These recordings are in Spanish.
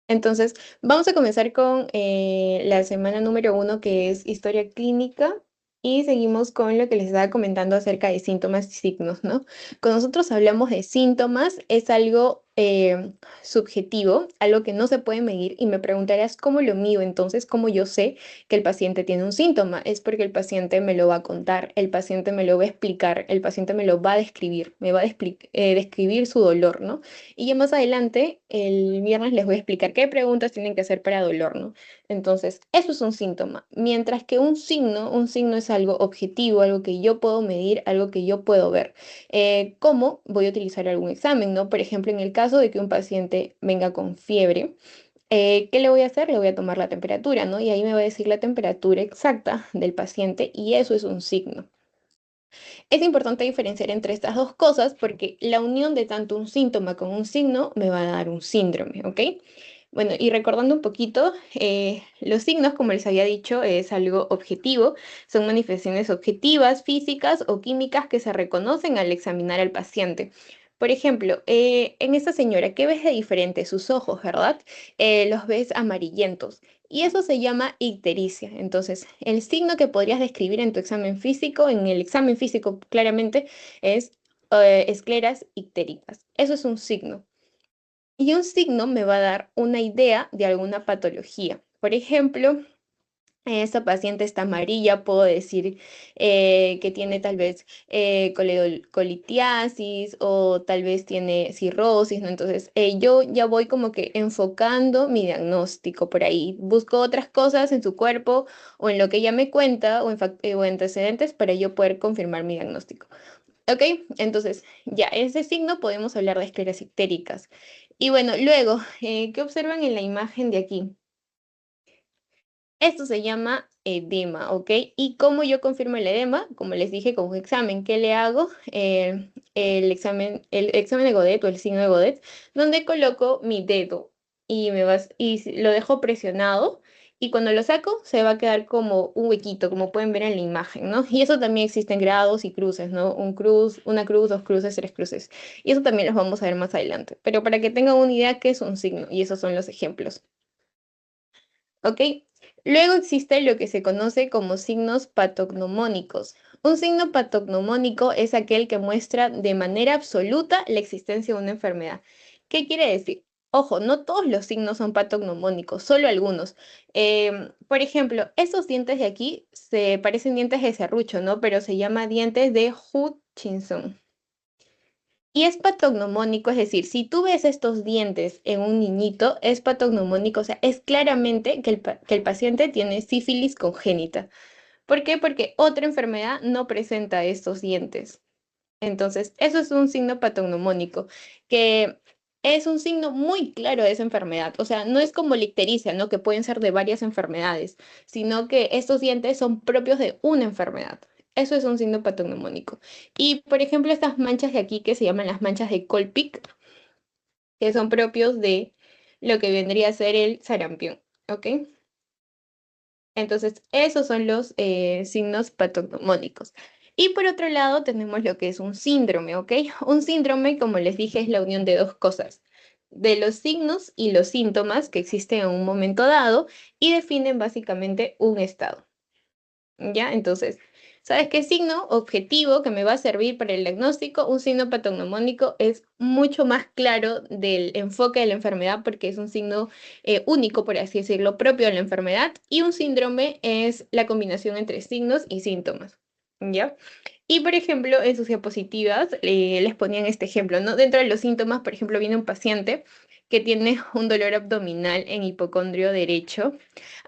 Entonces, vamos a comenzar con la semana número 1, que es historia clínica, y seguimos con lo que les estaba comentando acerca de síntomas y signos, ¿no? Cuando nosotros hablamos de síntomas, es algo subjetivo, algo que no se puede medir, y me preguntarás cómo lo mido, entonces, cómo yo sé que el paciente tiene un síntoma. Es porque el paciente me lo va a contar, el paciente me lo va a explicar, el paciente me lo va a describir, me va a describir su dolor, ¿no? Y ya más adelante, el viernes, les voy a explicar qué preguntas tienen que hacer para dolor, ¿no? Entonces, eso es un síntoma. Mientras que un signo es algo objetivo, algo que yo puedo medir, algo que yo puedo ver. ¿Cómo voy a utilizar algún examen, ¿no? Por ejemplo, en el caso de que un paciente venga con fiebre, ¿qué le voy a hacer? Le voy a tomar la temperatura, ¿no? Y ahí me va a decir la temperatura exacta del paciente y eso es un signo. Es importante diferenciar entre estas dos cosas porque la unión de tanto un síntoma con un signo me va a dar un síndrome, ¿ok? Bueno, y recordando un poquito, los signos, como les había dicho, es algo objetivo, son manifestaciones objetivas, físicas o químicas que se reconocen al examinar al paciente. Por ejemplo, en esta señora, ¿qué ves de diferente? Sus ojos, ¿verdad? Los ves amarillentos. Y eso se llama ictericia. Entonces, el signo que podrías describir en tu examen físico, en el examen físico claramente, es escleras ictéricas. Eso es un signo. Y un signo me va a dar una idea de alguna patología. Por ejemplo, esta paciente está amarilla, puedo decir que tiene tal vez colitiasis o tal vez tiene cirrosis, ¿no? Entonces, yo ya voy como que enfocando mi diagnóstico por ahí. Busco otras cosas en su cuerpo o en lo que ella me cuenta o antecedentes para yo poder confirmar mi diagnóstico. ¿Ok? Entonces, ya, ese signo podemos hablar de escleras ictéricas. Y bueno, luego, ¿qué observan en la imagen de aquí? Esto se llama edema, ¿ok? ¿Y cómo yo confirmo el edema? Como les dije, con un examen. ¿Qué le hago? El examen de Godet o el signo de Godet, donde coloco mi dedo lo dejo presionado y cuando lo saco se va a quedar como un huequito, como pueden ver en la imagen, ¿no? Y eso también existen grados y cruces, ¿no? Una cruz, dos cruces, tres cruces. Y eso también los vamos a ver más adelante. Pero para que tengan una idea qué es un signo, y esos son los ejemplos. ¿Ok? Luego existe lo que se conoce como signos patognomónicos. Un signo patognomónico es aquel que muestra de manera absoluta la existencia de una enfermedad. ¿Qué quiere decir? Ojo, no todos los signos son patognomónicos, solo algunos. Por ejemplo, estos dientes de aquí se parecen dientes de serrucho, ¿no? Pero se llama dientes de Hutchinson. Y es patognomónico, es decir, si tú ves estos dientes en un niñito, es patognomónico, o sea, es claramente que el paciente tiene sífilis congénita. ¿Por qué? Porque otra enfermedad no presenta estos dientes. Entonces, eso es un signo patognomónico, que es un signo muy claro de esa enfermedad. O sea, no es como la ictericia, ¿no? Que pueden ser de varias enfermedades, sino que estos dientes son propios de una enfermedad. Eso es un signo patognomónico. Y, por ejemplo, estas manchas de aquí que se llaman las manchas de Colpic, que son propios de lo que vendría a ser el sarampión, ¿ok? Entonces, esos son los signos patognomónicos. Y por otro lado, tenemos lo que es un síndrome, ¿ok? Un síndrome, como les dije, es la unión de dos cosas, de los signos y los síntomas que existen en un momento dado y definen básicamente un estado. ¿Ya? Entonces, ¿sabes qué signo objetivo que me va a servir para el diagnóstico? Un signo patognomónico es mucho más claro del enfoque de la enfermedad porque es un signo único, por así decirlo, propio de la enfermedad. Y un síndrome es la combinación entre signos y síntomas. ¿Ya? Y por ejemplo, en sus diapositivas les ponían este ejemplo, ¿no? Dentro de los síntomas, por ejemplo, viene un paciente que tiene un dolor abdominal en hipocondrio derecho.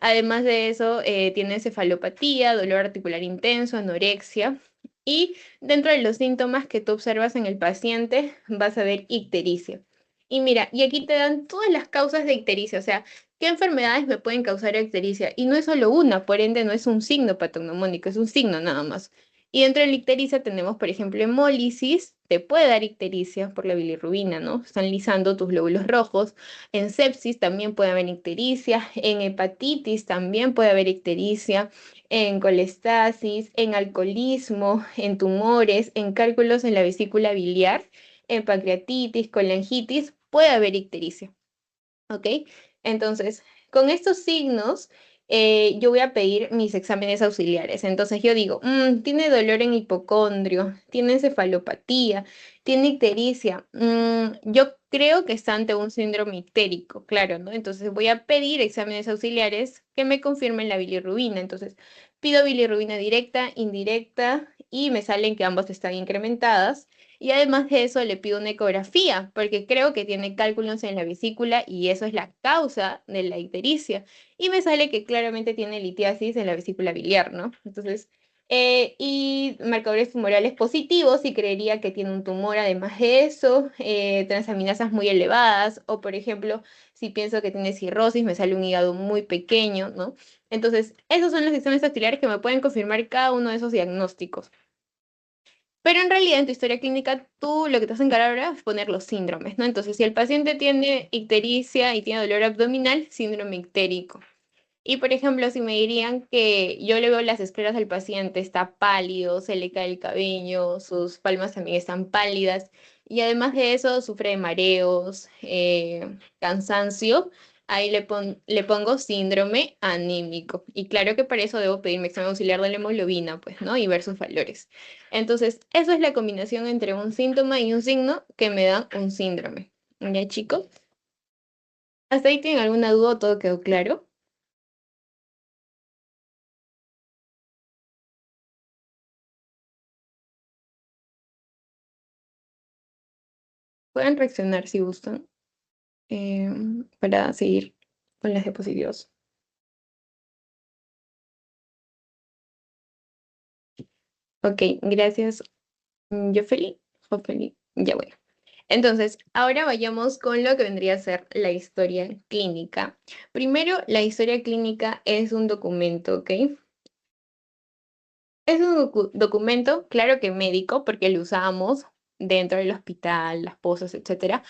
Además de eso, tiene cefalopatía, dolor articular intenso, anorexia. Y dentro de los síntomas que tú observas en el paciente, vas a ver ictericia. Y mira, y aquí te dan todas las causas de ictericia, o sea, ¿qué enfermedades me pueden causar ictericia? Y no es solo una, por ende no es un signo patognomónico, es un signo nada más. Y dentro de la ictericia tenemos, por ejemplo, hemólisis, te puede dar ictericia por la bilirrubina, ¿no? Están lisando tus glóbulos rojos. En sepsis también puede haber ictericia, en hepatitis también puede haber ictericia, en colestasis, en alcoholismo, en tumores, en cálculos en la vesícula biliar, en pancreatitis, colangitis, puede haber ictericia. ¿Ok? Entonces, con estos signos, yo voy a pedir mis exámenes auxiliares. Entonces yo digo, tiene dolor en hipocondrio, tiene encefalopatía, tiene ictericia. Yo creo que está ante un síndrome ictérico, claro, ¿no? Entonces voy a pedir exámenes auxiliares que me confirmen la bilirrubina. Entonces pido bilirrubina directa, indirecta, y me salen que ambas están incrementadas. Y además de eso le pido una ecografía, porque creo que tiene cálculos en la vesícula y eso es la causa de la ictericia. Y me sale que claramente tiene litiasis en la vesícula biliar, ¿no? Entonces, y marcadores tumorales positivos y creería que tiene un tumor además de eso, transaminasas muy elevadas, o por ejemplo, si pienso que tiene cirrosis, me sale un hígado muy pequeño, ¿no? Entonces, esos son los exámenes auxiliares que me pueden confirmar cada uno de esos diagnósticos. Pero en realidad en tu historia clínica tú lo que te vas a encargar ahora es poner los síndromes, ¿no? Entonces, si el paciente tiene ictericia y tiene dolor abdominal, síndrome ictérico. Y por ejemplo, si me dirían que yo le veo las escleras del paciente, está pálido, se le cae el cabello, sus palmas también están pálidas, y además de eso sufre de mareos, cansancio, ahí le pongo síndrome anímico. Y claro que para eso debo pedir mi examen auxiliar de la hemoglobina, pues, ¿no? Y ver sus valores. Entonces, eso es la combinación entre un síntoma y un signo que me dan un síndrome. ¿Ya, chicos? ¿Hasta ahí tienen alguna duda o todo quedó claro? Pueden reaccionar si gustan, para seguir con las diapositivas. Ok, gracias, Jofeli. Jofeli, ya bueno. Entonces, ahora vayamos con lo que vendría a ser la historia clínica. Primero, la historia clínica es un documento, ¿ok? Es un documento, claro que médico, porque lo usamos dentro del hospital, las posas, etcétera.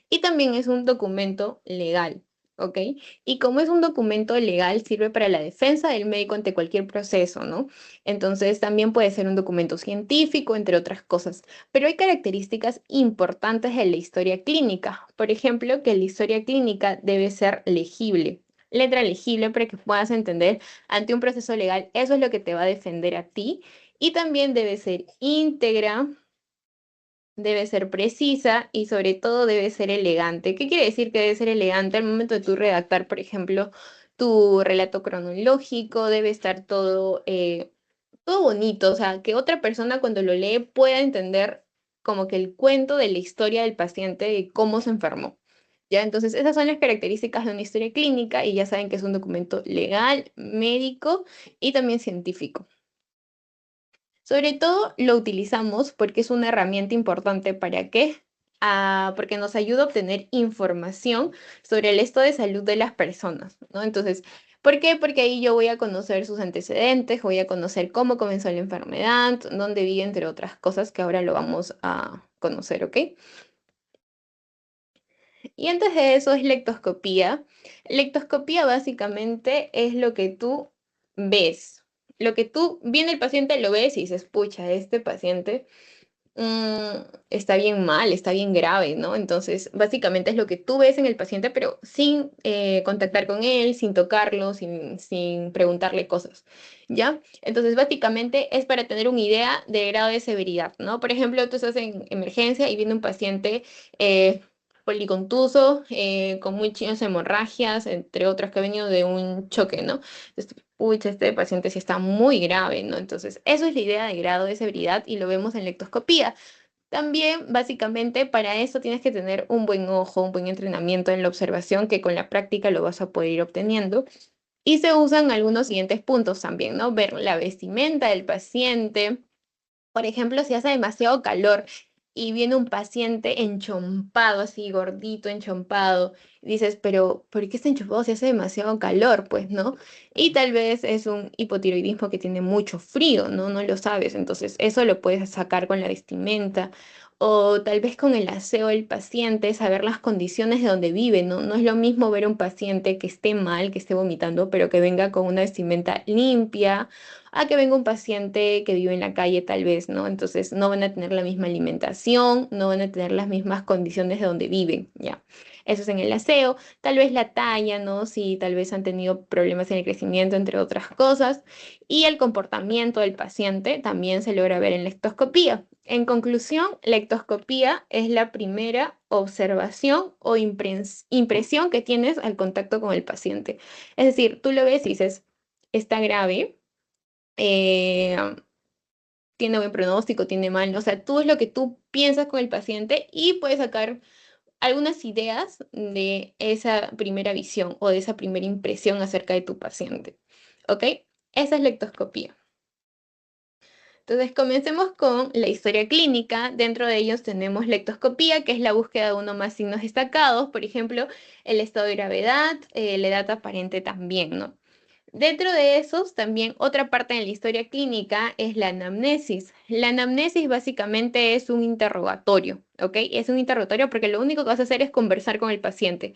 Y también es un documento legal, ¿ok? Y como es un documento legal, sirve para la defensa del médico ante cualquier proceso, ¿no? Entonces también puede ser un documento científico, entre otras cosas. Pero hay características importantes de la historia clínica. Por ejemplo, que la historia clínica debe ser legible. Letra legible para que puedas entender ante un proceso legal, eso es lo que te va a defender a ti. Y también debe ser íntegra, debe ser precisa y sobre todo debe ser elegante. ¿Qué quiere decir que debe ser elegante? Al momento de tú redactar, por ejemplo, tu relato cronológico, debe estar todo bonito, o sea, que otra persona cuando lo lee pueda entender como que el cuento de la historia del paciente, de cómo se enfermó. ¿Ya? Entonces, esas son las características de una historia clínica y ya saben que es un documento legal, médico y también científico. Sobre todo lo utilizamos porque es una herramienta importante. ¿Para qué? Porque nos ayuda a obtener información sobre el estado de salud de las personas, ¿no? Entonces, ¿por qué? Porque ahí yo voy a conocer sus antecedentes, voy a conocer cómo comenzó la enfermedad, dónde vive, entre otras cosas que ahora lo vamos a conocer, ¿ok? Y antes de eso es lectoscopía. Lectoscopía básicamente es lo que tú ves. Lo que tú viene el paciente, lo ves y dices, pucha, este paciente está bien mal, está bien grave, ¿no? Entonces, básicamente es lo que tú ves en el paciente, pero sin contactar con él, sin tocarlo, sin preguntarle cosas, ¿ya? Entonces, básicamente es para tener una idea de grado de severidad, ¿no? Por ejemplo, tú estás en emergencia y viene un paciente policontuso, con muchas hemorragias, entre otras que ha venido de un choque, ¿no? Entonces, pucha, este paciente sí está muy grave, ¿no? Entonces, eso es la idea de grado de severidad y lo vemos en lectoscopía. También, básicamente, para eso tienes que tener un buen ojo, un buen entrenamiento en la observación, que con la práctica lo vas a poder ir obteniendo. Y se usan algunos siguientes puntos también, ¿no? Ver la vestimenta del paciente. Por ejemplo, si hace demasiado calor y viene un paciente enchompado, así gordito, enchompado, y dices, pero ¿por qué está enchompado si hace demasiado calor? Pues, ¿no? Y tal vez es un hipotiroidismo que tiene mucho frío, ¿no? No lo sabes. Entonces, eso lo puedes sacar con la vestimenta. o tal vez con el aseo del paciente, saber las condiciones de donde vive, ¿no? No es lo mismo ver a un paciente que esté mal, que esté vomitando, pero que venga con una vestimenta limpia, a que venga un paciente que vive en la calle tal vez, ¿no? Entonces no van a tener la misma alimentación, no van a tener las mismas condiciones de donde viven, ¿ya? Eso es en el aseo, tal vez la talla, ¿no? Si tal vez han tenido problemas en el crecimiento, entre otras cosas. Y el comportamiento del paciente también se logra ver en la ectoscopía. En conclusión, la ectoscopía es la primera observación o impresión que tienes al contacto con el paciente. Es decir, tú lo ves y dices, está grave, eh, tiene buen pronóstico, tiene mal, o sea, tú es lo que tú piensas con el paciente y puedes sacar algunas ideas de esa primera visión o de esa primera impresión acerca de tu paciente. ¿Ok? Esa es la ectoscopía. Entonces, comencemos con la historia clínica. Dentro de ellos tenemos la ectoscopía, que es la búsqueda de uno o más signos destacados, por ejemplo, el estado de gravedad, la edad aparente también, ¿no? Dentro de esos, también otra parte de la historia clínica es la anamnesis. La anamnesis básicamente es un interrogatorio, ¿ok? Es un interrogatorio porque lo único que vas a hacer es conversar con el paciente,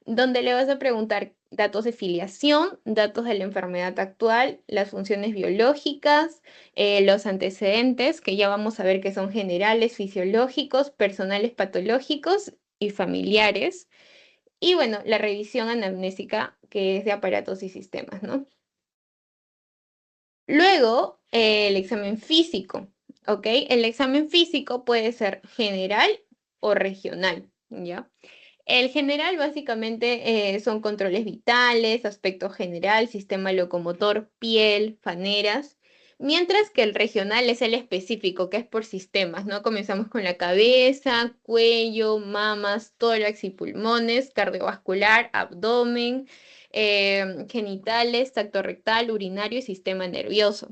donde le vas a preguntar datos de filiación, datos de la enfermedad actual, las funciones biológicas, los antecedentes, que ya vamos a ver que son generales, fisiológicos, personales patológicos y familiares. Y bueno, la revisión anamnésica, que es de aparatos y sistemas, ¿no? Luego, el examen físico, ¿ok? El examen físico puede ser general o regional, ¿ya? El general básicamente son controles vitales, aspecto general, sistema locomotor, piel, faneras, mientras que el regional es el específico, que es por sistemas, ¿no? Comenzamos con la cabeza, cuello, mamas, tórax y pulmones, cardiovascular, abdomen, genitales, tacto rectal, urinario y sistema nervioso.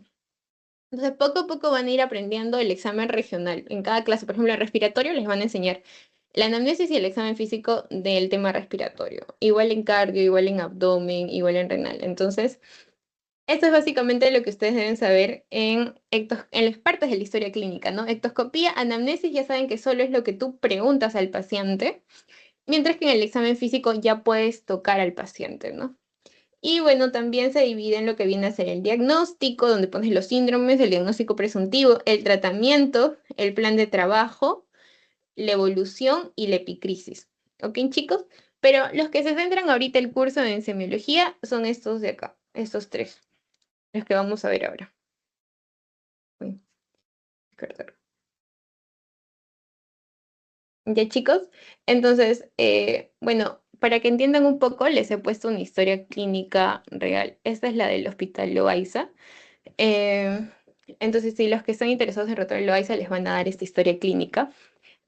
Entonces, poco a poco van a ir aprendiendo el examen regional. En cada clase, por ejemplo, en respiratorio les van a enseñar la anamnesis y el examen físico del tema respiratorio. Igual en cardio, igual en abdomen, igual en renal. Entonces, esto es básicamente lo que ustedes deben saber en las partes de la historia clínica, ¿no? Ectoscopía, anamnesis, ya saben que solo es lo que tú preguntas al paciente, mientras que en el examen físico ya puedes tocar al paciente, ¿no? Y bueno, también se divide en lo que viene a ser el diagnóstico, donde pones los síndromes, el diagnóstico presuntivo, el tratamiento, el plan de trabajo, la evolución y la epicrisis. ¿Ok, chicos? Pero los que se centran ahorita el curso en semiología son estos de acá, estos tres, los que vamos a ver ahora. Uy, perdón. ¿Ya, chicos? Entonces, bueno, para que entiendan un poco, les he puesto una historia clínica real. Esta es la del Hospital Loaiza. Eh, entonces, si los que están interesados en Rotorua Loaiza les van a dar esta historia clínica,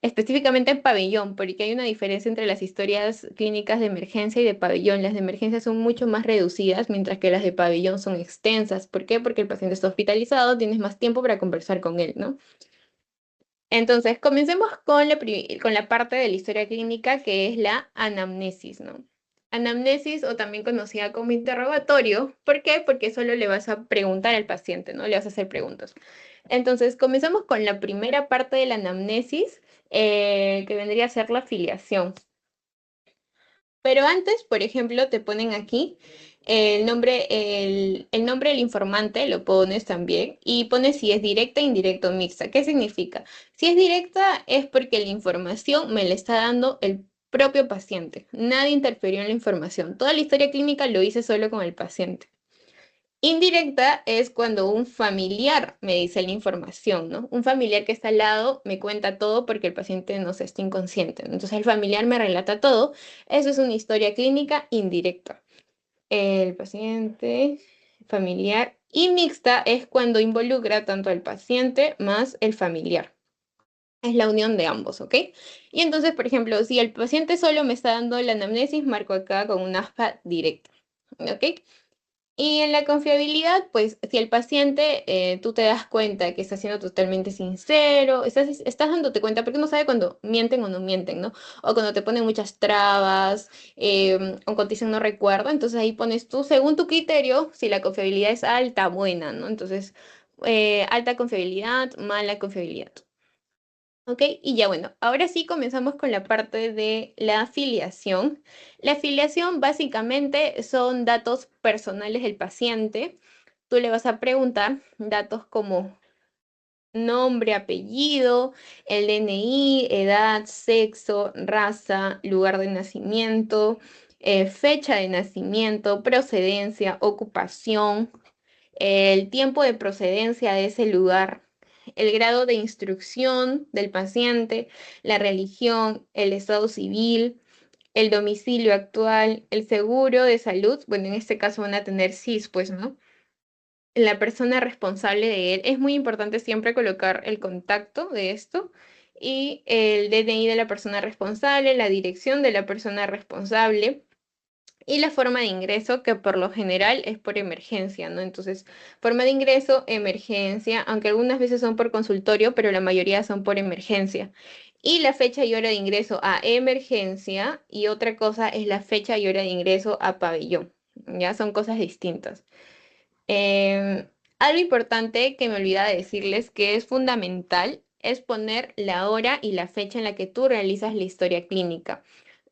específicamente en pabellón, porque hay una diferencia entre las historias clínicas de emergencia y de pabellón. Las de emergencia son mucho más reducidas, mientras que las de pabellón son extensas. ¿Por qué? Porque el paciente está hospitalizado, tienes más tiempo para conversar con él, ¿no? Entonces, comencemos con la parte de la historia clínica que es la anamnesis, ¿no? Anamnesis o también conocida como interrogatorio. ¿Por qué? Porque solo le vas a preguntar al paciente, ¿no? Le vas a hacer preguntas. Entonces, comenzamos con la primera parte de la anamnesis, que vendría a ser la filiación. Pero antes, por ejemplo, te ponen aquí el nombre del informante, lo pones también, y pones si es directa, indirecta o mixta. ¿Qué significa? Si es directa es porque la información me la está dando el propio paciente. Nadie interfirió en la información. Toda la historia clínica lo hice solo con el paciente. Indirecta es cuando un familiar me dice la información, ¿no? Un familiar que está al lado me cuenta todo porque el paciente no se está inconsciente, ¿no? Entonces el familiar me relata todo. Eso es una historia clínica indirecta. El paciente, familiar y mixta es cuando involucra tanto al paciente más el familiar. Es la unión de ambos, ¿ok? Y entonces, por ejemplo, si el paciente solo me está dando la anamnesis, marco acá con un aspa directa, ¿ok? Y en la confiabilidad, pues si el paciente, tú te das cuenta que está siendo totalmente sincero, estás dándote cuenta, porque uno sabe cuando mienten o no mienten, ¿no? O cuando te ponen muchas trabas, o cuando te dicen no recuerdo, entonces ahí pones tú, según tu criterio, si la confiabilidad es alta, buena, ¿no? Entonces, alta confiabilidad, mala confiabilidad. Ok, y ya bueno, ahora sí comenzamos con la parte de la afiliación. La afiliación básicamente son datos personales del paciente. Tú le vas a preguntar datos como nombre, apellido, el DNI, edad, sexo, raza, lugar de nacimiento, fecha de nacimiento, procedencia, ocupación, el tiempo de procedencia de ese lugar, el grado de instrucción del paciente, la religión, el estado civil, el domicilio actual, el seguro de salud. Bueno, en este caso van a tener SIS, pues, ¿no? La persona responsable de él. Es muy importante siempre colocar el contacto de esto y el DNI de la persona responsable, la dirección de la persona responsable y la forma de ingreso, que por lo general es por emergencia, ¿no? Entonces, forma de ingreso, emergencia, aunque algunas veces son por consultorio, pero la mayoría son por emergencia. Y la fecha y hora de ingreso a emergencia y otra cosa es la fecha y hora de ingreso a pabellón. Ya son cosas distintas. Em, Algo importante que me olvidaba de decirles que es fundamental es poner la hora y la fecha en la que tú realizas la historia clínica,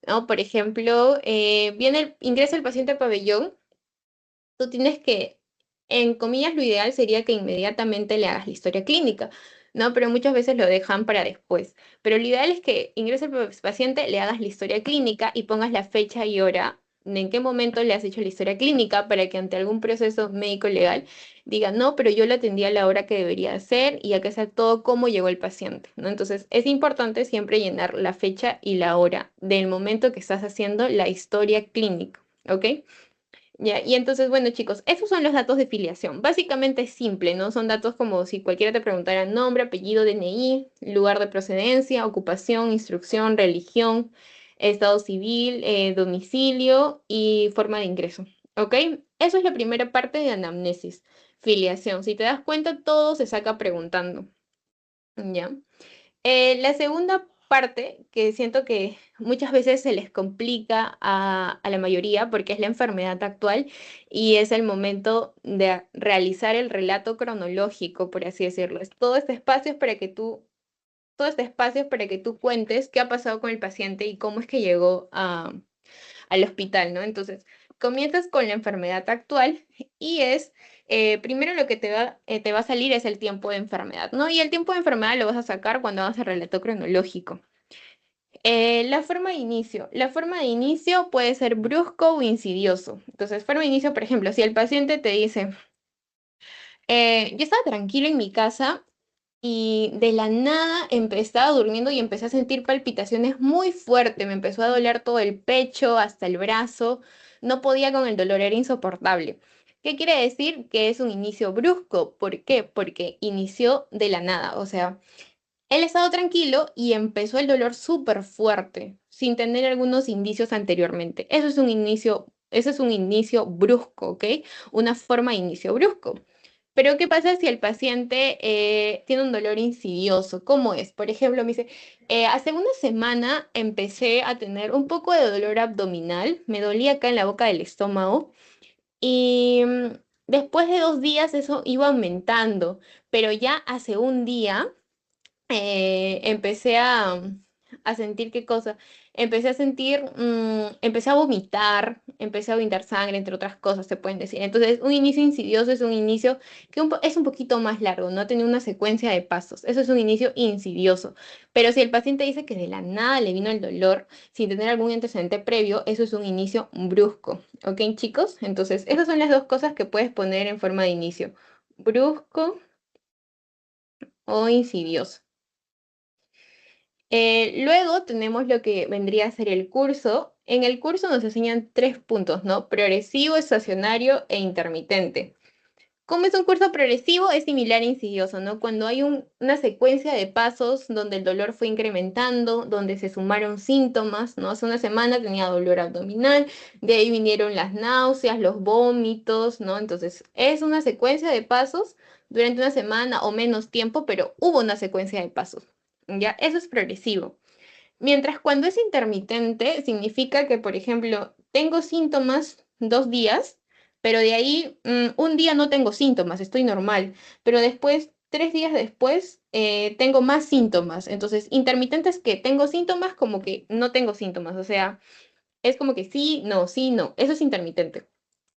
¿no? Por ejemplo, ingresa el paciente al pabellón, tú tienes que, en comillas, lo ideal sería que inmediatamente le hagas la historia clínica, ¿no? Pero muchas veces lo dejan para después. Pero lo ideal es que ingrese el paciente, le hagas la historia clínica y pongas la fecha y hora de en qué momento le has hecho la historia clínica para que ante algún proceso médico legal diga, no, pero yo lo atendí a la hora que debería hacer y a que sea todo cómo llegó el paciente, ¿no? Entonces es importante siempre llenar la fecha y la hora del momento que estás haciendo la historia clínica, ¿ok? Ya, y entonces, bueno, chicos, esos son los datos de filiación. Básicamente es simple, ¿no? Son datos como si cualquiera te preguntara nombre, apellido, DNI, lugar de procedencia, ocupación, instrucción, religión, estado civil, domicilio y forma de ingreso. ¿Ok? Eso es la primera parte de anamnesis, filiación. Si te das cuenta, todo se saca preguntando. ¿Ya? La segunda parte, que siento que muchas veces se les complica a la mayoría porque es la enfermedad actual y es el momento de realizar el relato cronológico, por así decirlo. Es todo este espacio es para que tú, todo este espacio es para que tú cuentes qué ha pasado con el paciente y cómo es que llegó al hospital, ¿no? Entonces, comienzas con la enfermedad actual y es, primero lo que te va a salir es el tiempo de enfermedad, ¿no? Y el tiempo de enfermedad lo vas a sacar cuando hagas el relato cronológico. La forma de inicio. La forma de inicio puede ser brusco o insidioso. Entonces, forma de inicio, por ejemplo, si el paciente te dice, yo estaba tranquilo en mi casa y de la nada estaba durmiendo y empecé a sentir palpitaciones muy fuertes. Me empezó a doler todo el pecho, hasta el brazo. No podía con el dolor, era insoportable. ¿Qué quiere decir? Que es un inicio brusco. ¿Por qué? Porque inició de la nada. O sea, él estaba tranquilo y empezó el dolor súper fuerte, sin tener algunos indicios anteriormente. Eso es un inicio brusco, ¿ok? Una forma de inicio brusco. Pero ¿qué pasa si el paciente tiene un dolor insidioso? ¿Cómo es? Por ejemplo, me dice, hace una semana empecé a tener un poco de dolor abdominal, me dolía acá en la boca del estómago y después de 2 días eso iba aumentando, pero ya hace un día empecé a sentir qué cosa. Empecé a vomitar sangre, entre otras cosas, se pueden decir. Entonces, un inicio insidioso es un inicio que es un poquito más largo, no tiene una secuencia de pasos. Eso es un inicio insidioso. Pero si el paciente dice que de la nada le vino el dolor sin tener algún antecedente previo, eso es un inicio brusco. ¿Ok, chicos? Entonces, esas son las dos cosas que puedes poner en forma de inicio. Brusco o insidioso. Luego tenemos lo que vendría a ser el curso. En el curso nos enseñan 3 puntos, ¿no? Progresivo, estacionario e intermitente. ¿Cómo es un curso progresivo? Es similar a insidioso, ¿no? Cuando hay una secuencia de pasos donde el dolor fue incrementando, donde se sumaron síntomas, ¿no? Hace una semana tenía dolor abdominal, de ahí vinieron las náuseas, los vómitos, ¿no? Entonces, es una secuencia de pasos durante una semana o menos tiempo, pero hubo una secuencia de pasos, ¿ya? Eso es progresivo. Mientras cuando es intermitente, significa que, por ejemplo, tengo síntomas 2 días, pero de ahí un día no tengo síntomas, estoy normal, pero después, 3 días después, tengo más síntomas. Entonces, intermitente es que tengo síntomas como que no tengo síntomas. O sea, es como que sí, no. Eso es intermitente.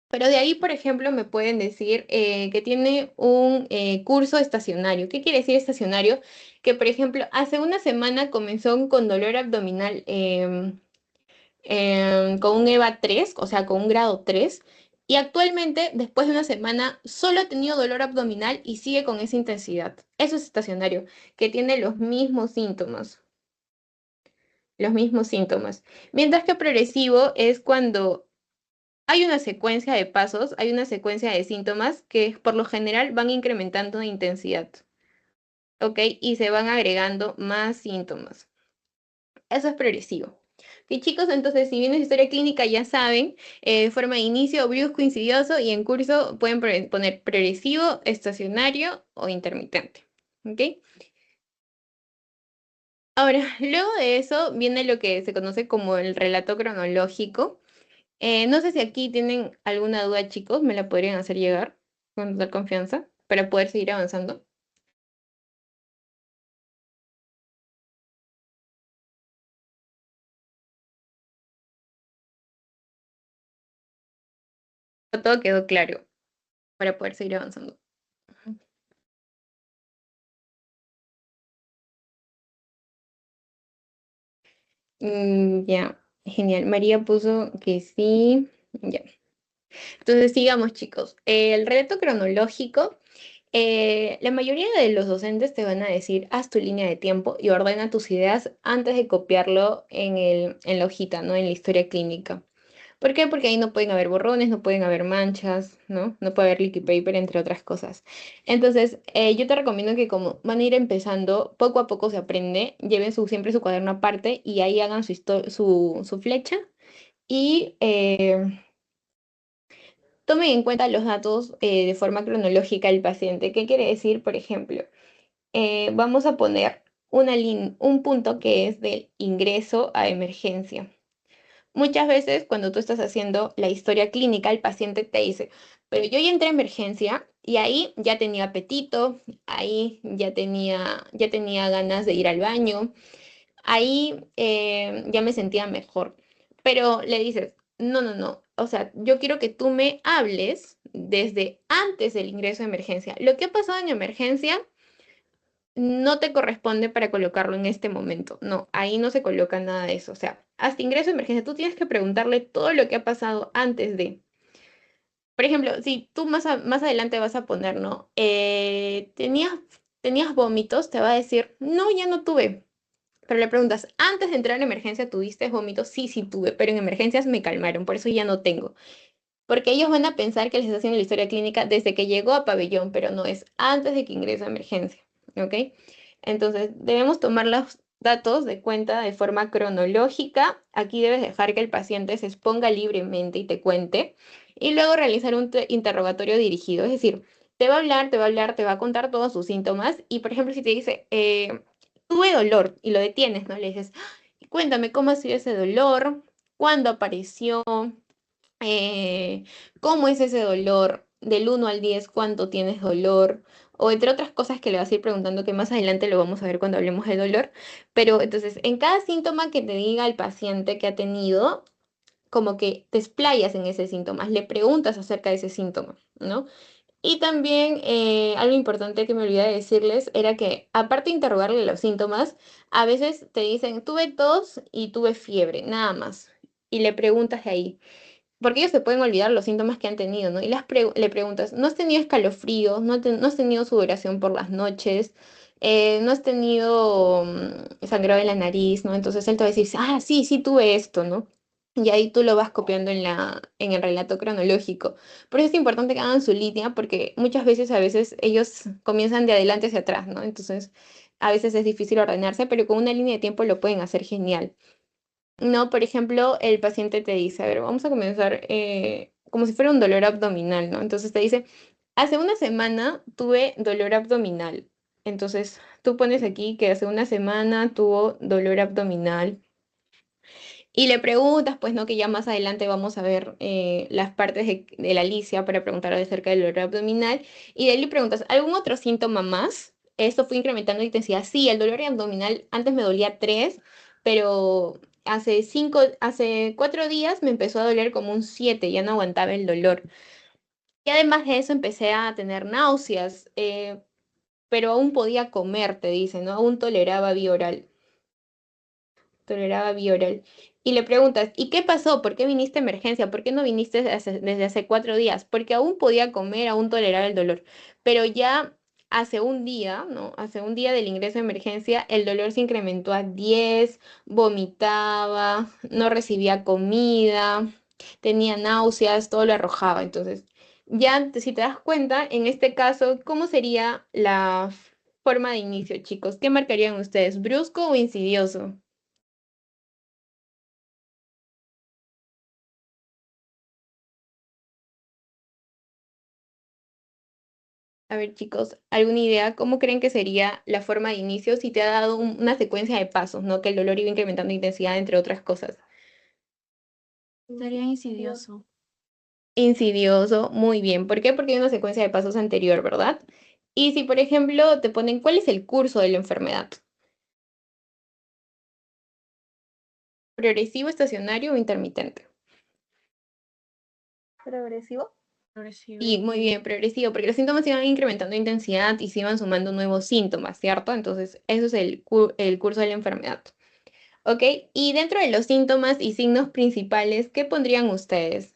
Pero de ahí, por ejemplo, me pueden decir que tiene un curso estacionario. ¿Qué quiere decir estacionario? Que, por ejemplo, hace una semana comenzó con dolor abdominal con un EVA 3, o sea, con un grado 3. Y actualmente, después de una semana, solo ha tenido dolor abdominal y sigue con esa intensidad. Eso es estacionario, que tiene los mismos síntomas. Los mismos síntomas. Mientras que progresivo es cuando hay una secuencia de pasos, hay una secuencia de síntomas que por lo general van incrementando de intensidad, ¿ok? Y se van agregando más síntomas. Eso es progresivo. Y chicos, entonces si bien es historia clínica ya saben, forma de inicio, brusco, insidioso y en curso pueden poner progresivo, estacionario o intermitente. ¿Ok? Ahora, luego de eso viene lo que se conoce como el relato cronológico. No sé si aquí tienen alguna duda, chicos, me la podrían hacer llegar con total confianza para poder seguir avanzando. Todo quedó claro para poder seguir avanzando. Ya, genial. María puso que sí. Ya. Entonces, sigamos, chicos. El relato cronológico, la mayoría de los docentes te van a decir, haz tu línea de tiempo y ordena tus ideas antes de copiarlo en la hojita, ¿no? En la historia clínica. ¿Por qué? Porque ahí no pueden haber borrones, no pueden haber manchas, ¿no? No puede haber leaky paper, entre otras cosas. Entonces, yo te recomiendo que como van a ir empezando, poco a poco se aprende, lleven siempre su cuaderno aparte y ahí hagan su flecha y tomen en cuenta los datos de forma cronológica del paciente. ¿Qué quiere decir? Por ejemplo, vamos a poner un punto que es del ingreso a emergencia. Muchas veces cuando tú estás haciendo la historia clínica, el paciente te dice, pero yo ya entré a emergencia y ahí ya tenía apetito, ahí ya tenía ganas de ir al baño, ahí ya me sentía mejor. Pero le dices, no, no, no, o sea, yo quiero que tú me hables desde antes del ingreso a emergencia. Lo que ha pasado en emergencia no te corresponde para colocarlo en este momento. No, ahí no se coloca nada de eso. O sea, hasta ingreso de emergencia, tú tienes que preguntarle todo lo que ha pasado antes de. Por ejemplo, si tú más adelante vas a poner, ¿no? ¿Tenías vómitos? Te va a decir, no, ya no tuve. Pero le preguntas, ¿antes de entrar en emergencia tuviste vómitos? Sí, sí tuve, pero en emergencias me calmaron, por eso ya no tengo. Porque ellos van a pensar que les está haciendo la historia clínica desde que llegó a pabellón, pero no es antes de que ingrese a emergencia, ¿ok? Entonces, debemos tomar los datos de cuenta de forma cronológica. Aquí debes dejar que el paciente se exponga libremente y te cuente. Y luego realizar un interrogatorio dirigido. Es decir, te va a hablar, te va a hablar, te va a contar todos sus síntomas. Y, por ejemplo, si te dice, tuve dolor y lo detienes, ¿no? Le dices, cuéntame cómo ha sido ese dolor, cuándo apareció, eh, cómo es ese dolor, del 1 al 10 cuánto tienes dolor, o entre otras cosas que le vas a ir preguntando que más adelante lo vamos a ver cuando hablemos del dolor. Pero entonces, en cada síntoma que te diga el paciente que ha tenido, como que te explayas en ese síntoma, le preguntas acerca de ese síntoma, ¿no? Y también algo importante que me olvidé de decirles era que, aparte de interrogarle los síntomas, a veces te dicen, tuve tos y tuve fiebre, nada más. Y le preguntas de ahí porque ellos se pueden olvidar los síntomas que han tenido, ¿no? Y le preguntas, ¿no has tenido escalofríos? ¿No has tenido sudoración por las noches? ¿No has tenido sangrado en la nariz? ¿No? Entonces él te va a decir, ah, sí, sí tuve esto, ¿no? Y ahí tú lo vas copiando en el relato cronológico. Por eso es importante que hagan su línea, porque a veces ellos comienzan de adelante hacia atrás, ¿no? Entonces, a veces es difícil ordenarse, pero con una línea de tiempo lo pueden hacer genial. No, por ejemplo, el paciente te dice, a ver, vamos a comenzar como si fuera un dolor abdominal, ¿no? Entonces te dice, hace una semana tuve dolor abdominal. Entonces tú pones aquí que hace una semana tuvo dolor abdominal y le preguntas, pues, ¿no? Que ya más adelante vamos a ver las partes de la Alicia para preguntar acerca del dolor abdominal y de ahí le preguntas, ¿algún otro síntoma más? esto fue incrementando de intensidad. Sí, el dolor abdominal antes me dolía 3, pero hace 4 días me empezó a doler como un 7, ya no aguantaba el dolor. Y además de eso empecé a tener náuseas, pero aún podía comer, te dicen, ¿no? Aún toleraba vía oral. Y le preguntas, ¿y qué pasó? ¿Por qué viniste a emergencia? ¿Por qué no viniste desde hace 4 días? Porque aún podía comer, aún toleraba el dolor. Pero ya hace un día, ¿no? Hace un día del ingreso a emergencia, el dolor se incrementó a 10, vomitaba, no recibía comida, tenía náuseas, todo lo arrojaba. Entonces, ya si te das cuenta, en este caso, ¿cómo sería la forma de inicio, chicos? ¿Qué marcarían ustedes? ¿Brusco o insidioso? A ver, chicos, ¿alguna idea? ¿Cómo creen que sería la forma de inicio si te ha dado una secuencia de pasos, ¿no? Que el dolor iba incrementando intensidad, entre otras cosas. Sería insidioso. Insidioso, muy bien. ¿Por qué? Porque hay una secuencia de pasos anterior, ¿verdad? Y si, por ejemplo, te ponen cuál es el curso de la enfermedad, progresivo, estacionario o intermitente. ¿Progresivo? Progresivo. Sí, muy bien, progresivo, porque los síntomas iban incrementando de intensidad y se iban sumando nuevos síntomas, ¿cierto? Entonces, eso es el curso de la enfermedad. ¿Ok? Y dentro de los síntomas y signos principales, ¿qué pondrían ustedes?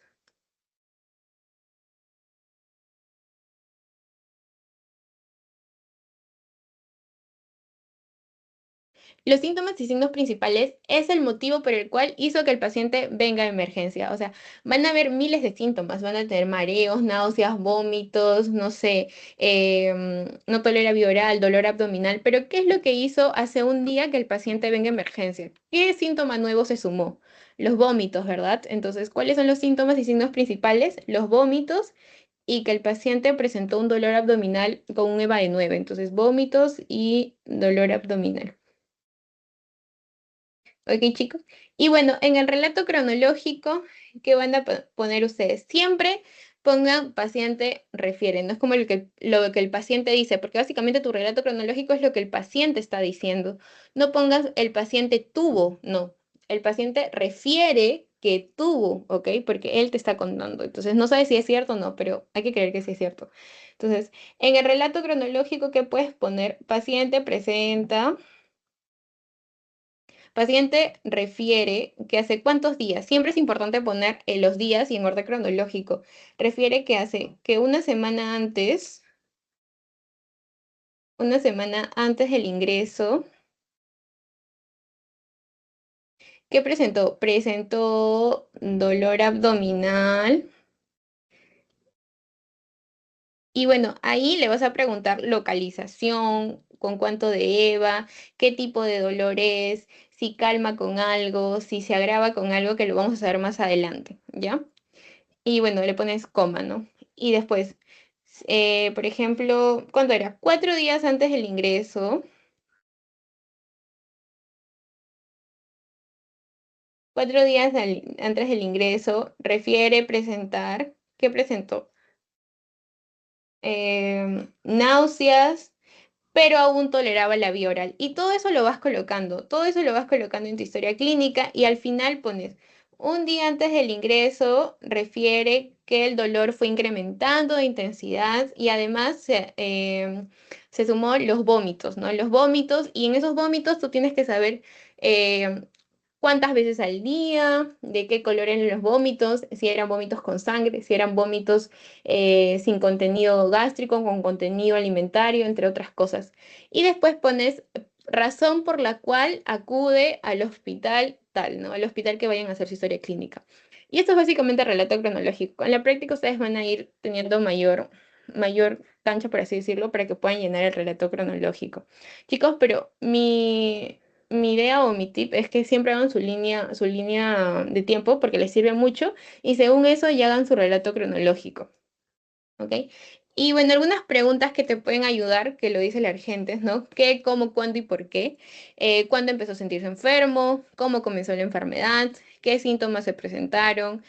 Los síntomas y signos principales es el motivo por el cual hizo que el paciente venga a emergencia. O sea, van a haber miles de síntomas, van a tener mareos, náuseas, vómitos, no sé, no tolera vía oral, dolor abdominal, pero ¿qué es lo que hizo hace un día que el paciente venga a emergencia? ¿Qué síntoma nuevo se sumó? Los vómitos, ¿verdad? Entonces, ¿cuáles son los síntomas y signos principales? Los vómitos y que el paciente presentó un dolor abdominal con un EVA de 9. Entonces, vómitos y dolor abdominal. ¿Ok, chicos? Y bueno, en el relato cronológico, ¿qué van a poner ustedes? Siempre pongan paciente refiere, no es como lo que el paciente dice, porque básicamente tu relato cronológico es lo que el paciente está diciendo. No pongas el paciente tuvo, no. El paciente refiere que tuvo, ¿ok? Porque él te está contando. Entonces, no sabes si es cierto o no, pero hay que creer que sí es cierto. Entonces, en el relato cronológico, ¿qué puedes poner? Paciente presenta. Paciente refiere que hace cuántos días, siempre es importante poner los días y en orden cronológico. Refiere que hace que una semana antes del ingreso, ¿qué presentó? Presentó dolor abdominal. Y bueno, ahí le vas a preguntar localización, con cuánto de EVA, qué tipo de dolor es, si calma con algo, si se agrava con algo que lo vamos a saber más adelante, ¿ya? Y bueno, le pones coma, ¿no? Y después, por ejemplo, ¿cuándo era? 4 días antes del ingreso, 4 días antes del ingreso, refiere presentar, ¿qué presentó? Náuseas, pero aún toleraba la vía oral. Y todo eso lo vas colocando, todo eso lo vas colocando en tu historia clínica y al final pones, un día antes del ingreso refiere que el dolor fue incrementando de intensidad y además se sumó los vómitos, ¿no? Los vómitos y en esos vómitos tú tienes que saber eh, cuántas veces al día, de qué color eran los vómitos, si eran vómitos con sangre, si eran vómitos sin contenido gástrico, con contenido alimentario, entre otras cosas. Y después pones razón por la cual acude al hospital tal, ¿no? Al hospital que vayan a hacer su historia clínica. Y esto es básicamente el relato cronológico. En la práctica ustedes van a ir teniendo mayor cancha, por así decirlo, para que puedan llenar el relato cronológico. Chicos, pero mi idea o mi tip es que siempre hagan su línea de tiempo porque les sirve mucho y según eso ya hagan su relato cronológico. ¿Ok? Y bueno, algunas preguntas que te pueden ayudar, que lo dice la Argentes, ¿no? ¿Qué, cómo, cuándo y por qué? ¿Cuándo empezó a sentirse enfermo? ¿Cómo comenzó la enfermedad? qué síntomas se presentaron,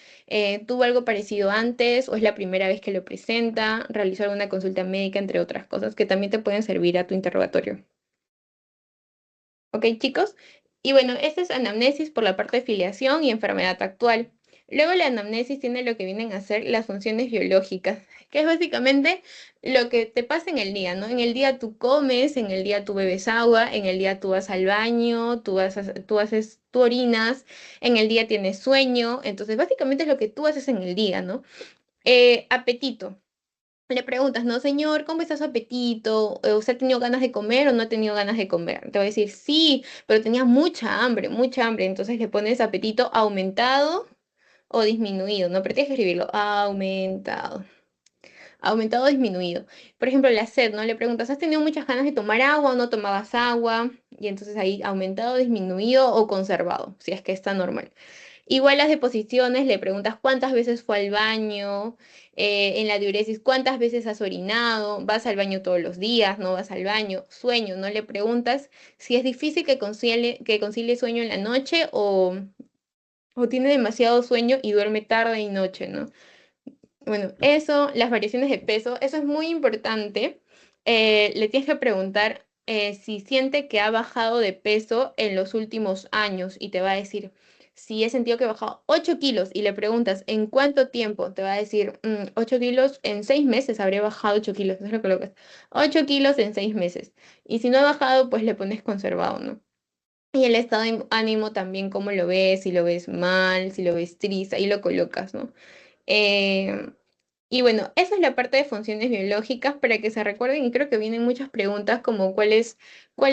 tuvo algo parecido antes o es la primera vez que lo presenta, realizó alguna consulta médica, entre otras cosas que también te pueden servir a tu interrogatorio. ¿Ok, chicos? Y bueno, esta es anamnesis por la parte de filiación y enfermedad actual. Luego la anamnesis tiene lo que vienen a ser las funciones biológicas, que es básicamente lo que te pasa en el día, ¿no? En el día tú comes, en el día tú bebes agua, en el día tú vas al baño, tú orinas, en el día tienes sueño, entonces básicamente es lo que tú haces en el día, ¿no? Apetito. Le preguntas, no, señor, ¿cómo está su apetito? ¿Usted ha tenido ganas de comer o no ha tenido ganas de comer? Te va a decir, sí, pero tenía mucha hambre, mucha hambre. Entonces le pones apetito aumentado o disminuido, ¿no? Pero tienes que escribirlo, aumentado. Aumentado o disminuido. Por ejemplo, la sed, ¿no? Le preguntas, ¿has tenido muchas ganas de tomar agua o no tomabas agua? Y entonces ahí aumentado, disminuido o conservado, si es que está normal. Igual las deposiciones, le preguntas cuántas veces fue al baño, en la diuresis, cuántas veces has orinado, vas al baño todos los días, no vas al baño, sueño, no le preguntas si es difícil que concilie sueño en la noche o tiene demasiado sueño y duerme tarde y noche, ¿no? Bueno, eso, las variaciones de peso, eso es muy importante. Le tienes que preguntar si siente que ha bajado de peso en los últimos años y te va a decir, si he sentido que he bajado 8 kilos y le preguntas en cuánto tiempo, te va a decir, 8 kilos en 6 meses, habré bajado 8 kilos, no es lo que colocas, 8 kilos en 6 meses. Y si no ha bajado, pues le pones conservado, ¿no? Y el estado de ánimo también, cómo lo ves, si lo ves mal, si lo ves triste, ahí lo colocas, ¿no? Eh, y bueno, esa es la parte de funciones biológicas para que se recuerden y creo que vienen muchas preguntas como cuáles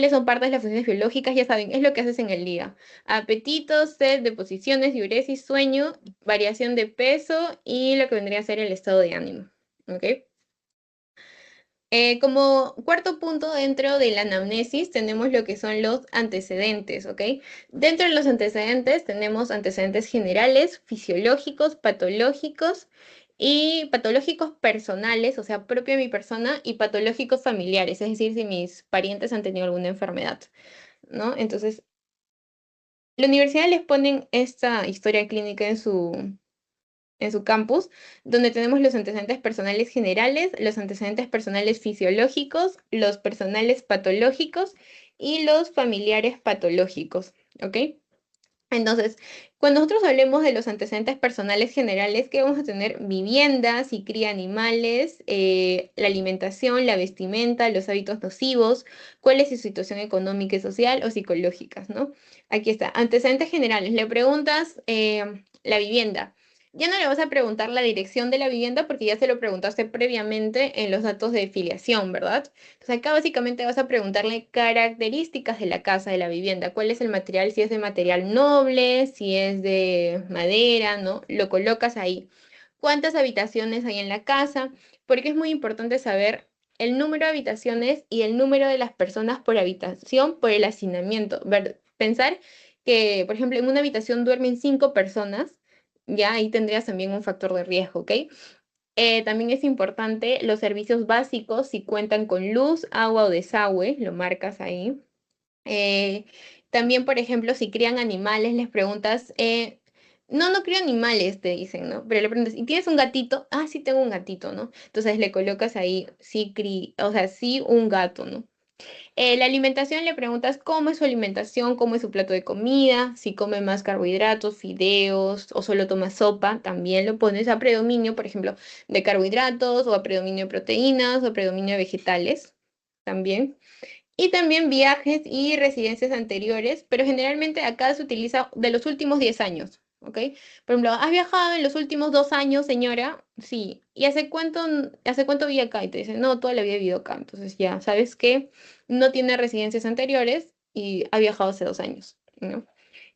son partes de las funciones biológicas, ya saben, es lo que haces en el día. Apetito, sed, deposiciones, diuresis, sueño, variación de peso y lo que vendría a ser el estado de ánimo. ¿Ok? Como cuarto punto dentro de la anamnesis tenemos lo que son los antecedentes, ¿ok? Dentro de los antecedentes tenemos antecedentes generales, fisiológicos, patológicos y patológicos personales, o sea, propio de mi persona, y patológicos familiares, es decir, si mis parientes han tenido alguna enfermedad, ¿no? Entonces, la universidad les ponen esta historia clínica en su campus, donde tenemos los antecedentes personales generales, los antecedentes personales fisiológicos, los personales patológicos y los familiares patológicos, ¿ok? Entonces, cuando nosotros hablemos de los antecedentes personales generales, ¿qué vamos a tener? Vivienda, si cría animales, la alimentación, la vestimenta, los hábitos nocivos, cuál es su situación económica y social o psicológicas, ¿no? Aquí está, antecedentes generales. Le preguntas la vivienda. Ya no le vas a preguntar la dirección de la vivienda porque ya se lo preguntaste previamente en los datos de filiación, ¿verdad? Entonces acá básicamente vas a preguntarle características de la casa, de la vivienda, cuál es el material, si es de material noble, si es de madera, ¿no? Lo colocas ahí. ¿Cuántas habitaciones hay en la casa? Porque es muy importante saber el número de habitaciones y el número de las personas por habitación por el hacinamiento. Pensar que, por ejemplo, en una habitación duermen 5 personas, ya ahí tendrías también un factor de riesgo, ¿ok? También es importante los servicios básicos, si cuentan con luz, agua o desagüe, lo marcas ahí. Eh, También, por ejemplo, si crían animales, les preguntas, no, no crío animales, te dicen, ¿no? Pero le preguntas, ¿y tienes un gatito? Ah, sí, tengo un gatito, ¿no? Entonces le colocas ahí, sí, o sea, sí, un gato, ¿no? La alimentación le preguntas cómo es su alimentación, cómo es su plato de comida, si come más carbohidratos, fideos o solo toma sopa, también lo pones a predominio, por ejemplo, de carbohidratos o a predominio de proteínas o a predominio de vegetales, también. Y también viajes y residencias anteriores, pero generalmente acá se utiliza de los últimos 10 años, ¿ok? Por ejemplo, ¿has viajado en los últimos 2 años, señora? Sí. ¿Y hace cuánto vive acá? Y te dicen, no, toda la vida he vivido acá. Entonces ya sabes que no tiene residencias anteriores y ha viajado hace 2 años, ¿no?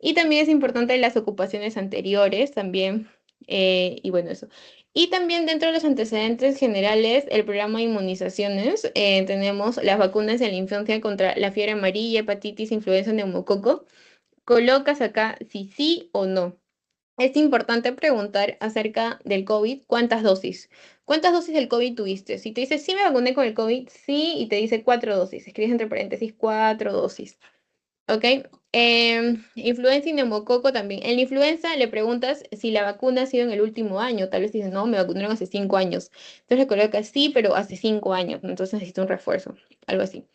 Y también es importante las ocupaciones anteriores, también, y bueno, eso. Y también dentro de los antecedentes generales, el programa de inmunizaciones, tenemos las vacunas de la infancia contra la fiebre amarilla, hepatitis, influenza, neumococo. Colocas acá si sí o no. Es importante preguntar acerca del COVID, ¿cuántas dosis? ¿Cuántas dosis del COVID tuviste? Si te dice sí me vacuné con el COVID, sí, y te dice 4 dosis. Escribes entre paréntesis 4 dosis. ¿ok? Influenza y neumococo también. En la influenza le preguntas si la vacuna ha sido en el último año. Tal vez dices, no, me vacunaron hace 5 años. Entonces le colocas sí, pero hace 5 años. Entonces necesito un refuerzo, algo así.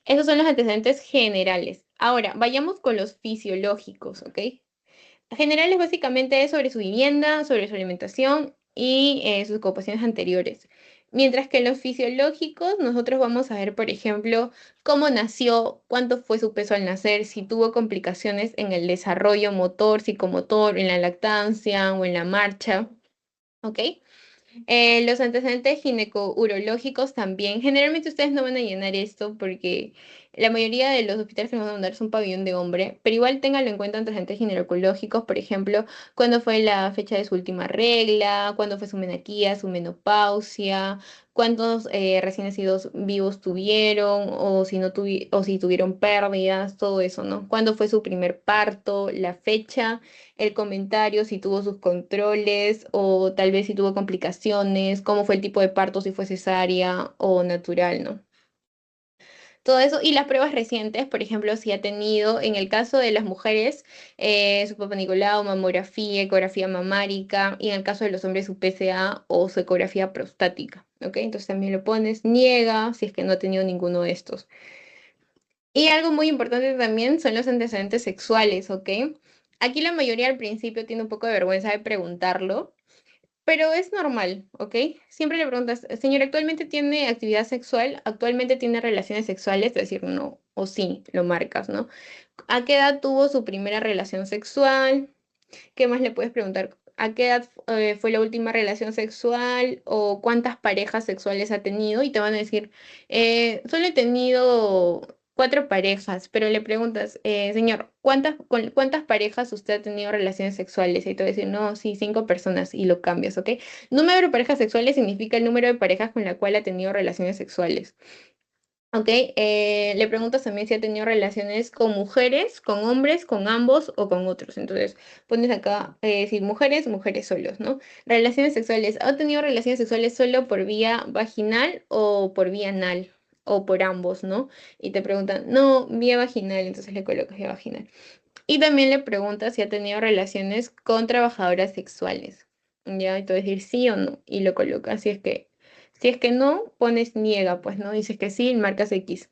Esos son los antecedentes generales. Ahora, vayamos con los fisiológicos, ¿ok? Generales básicamente es sobre su vivienda, sobre su alimentación y sus ocupaciones anteriores. Mientras que en los fisiológicos nosotros vamos a ver, por ejemplo, cómo nació, cuánto fue su peso al nacer, si tuvo complicaciones en el desarrollo motor, psicomotor, en la lactancia o en la marcha, ¿ok? Los antecedentes gineco-urológicos también. Generalmente ustedes no van a llenar esto porque la mayoría de los hospitales que nos van a mandar es un pabellón de hombre, pero igual ténganlo en cuenta antecedentes ginecológicos, por ejemplo, cuándo fue la fecha de su última regla, cuándo fue su menarquía, su menopausia, cuántos recién nacidos vivos tuvieron o si no o si tuvieron pérdidas, todo eso, ¿no? Cuándo fue su primer parto, la fecha, el comentario, si tuvo sus controles o tal vez si tuvo complicaciones, cómo fue el tipo de parto, si fue cesárea o natural, ¿no? Todo eso y las pruebas recientes, por ejemplo, si ha tenido, en el caso de las mujeres, su Papa Nicolau, mamografía, ecografía mamárica, y en el caso de los hombres, su PSA o su ecografía prostática, ¿ok? Entonces también lo pones, niega si es que no ha tenido ninguno de estos. Y algo muy importante también son los antecedentes sexuales, ¿ok? Aquí la mayoría al principio tiene un poco de vergüenza de preguntarlo, pero es normal, ¿ok? Siempre le preguntas, señor, ¿actualmente tiene actividad sexual? ¿Actualmente tiene relaciones sexuales? Es decir, no o sí, lo marcas, ¿no? ¿A qué edad tuvo su primera relación sexual? ¿Qué más le puedes preguntar? ¿A qué edad fue la última relación sexual? ¿O cuántas parejas sexuales ha tenido? Y te van a decir, solo he tenido 4 parejas, pero le preguntas, señor, ¿con cuántas parejas usted ha tenido relaciones sexuales? Y te va a decir, no, sí, 5 personas, y lo cambias, ¿ok? Número de parejas sexuales significa el número de parejas con la cual ha tenido relaciones sexuales. Ok, le preguntas también si ha tenido relaciones con mujeres, con hombres, con ambos o con otros. Entonces, pones acá, si mujeres, mujeres solos, ¿no? Relaciones sexuales, ¿ha tenido relaciones sexuales solo por vía vaginal o por vía anal? O por ambos, ¿no? Y te preguntan, no, vía vaginal, entonces le colocas vía vaginal. Y también le preguntas si ha tenido relaciones con trabajadoras sexuales. Ya, y tú decir sí o no, y lo colocas. Si es que no, pones niega, pues, ¿no? Dices que sí, marcas X.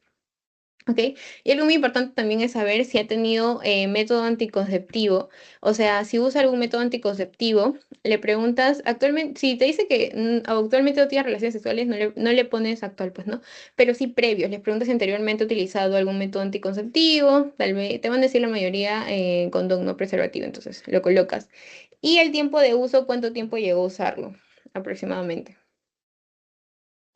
¿Ok? Y algo muy importante también es saber si ha tenido método anticonceptivo. O sea, si usa algún método anticonceptivo, le preguntas actualmente, si te dice que actualmente no tiene relaciones sexuales, no le pones actual, pues no. Pero sí previos, les preguntas si anteriormente ha utilizado algún método anticonceptivo, tal vez, te van a decir la mayoría condón no preservativo, entonces lo colocas. Y el tiempo de uso, ¿cuánto tiempo llegó a usarlo aproximadamente?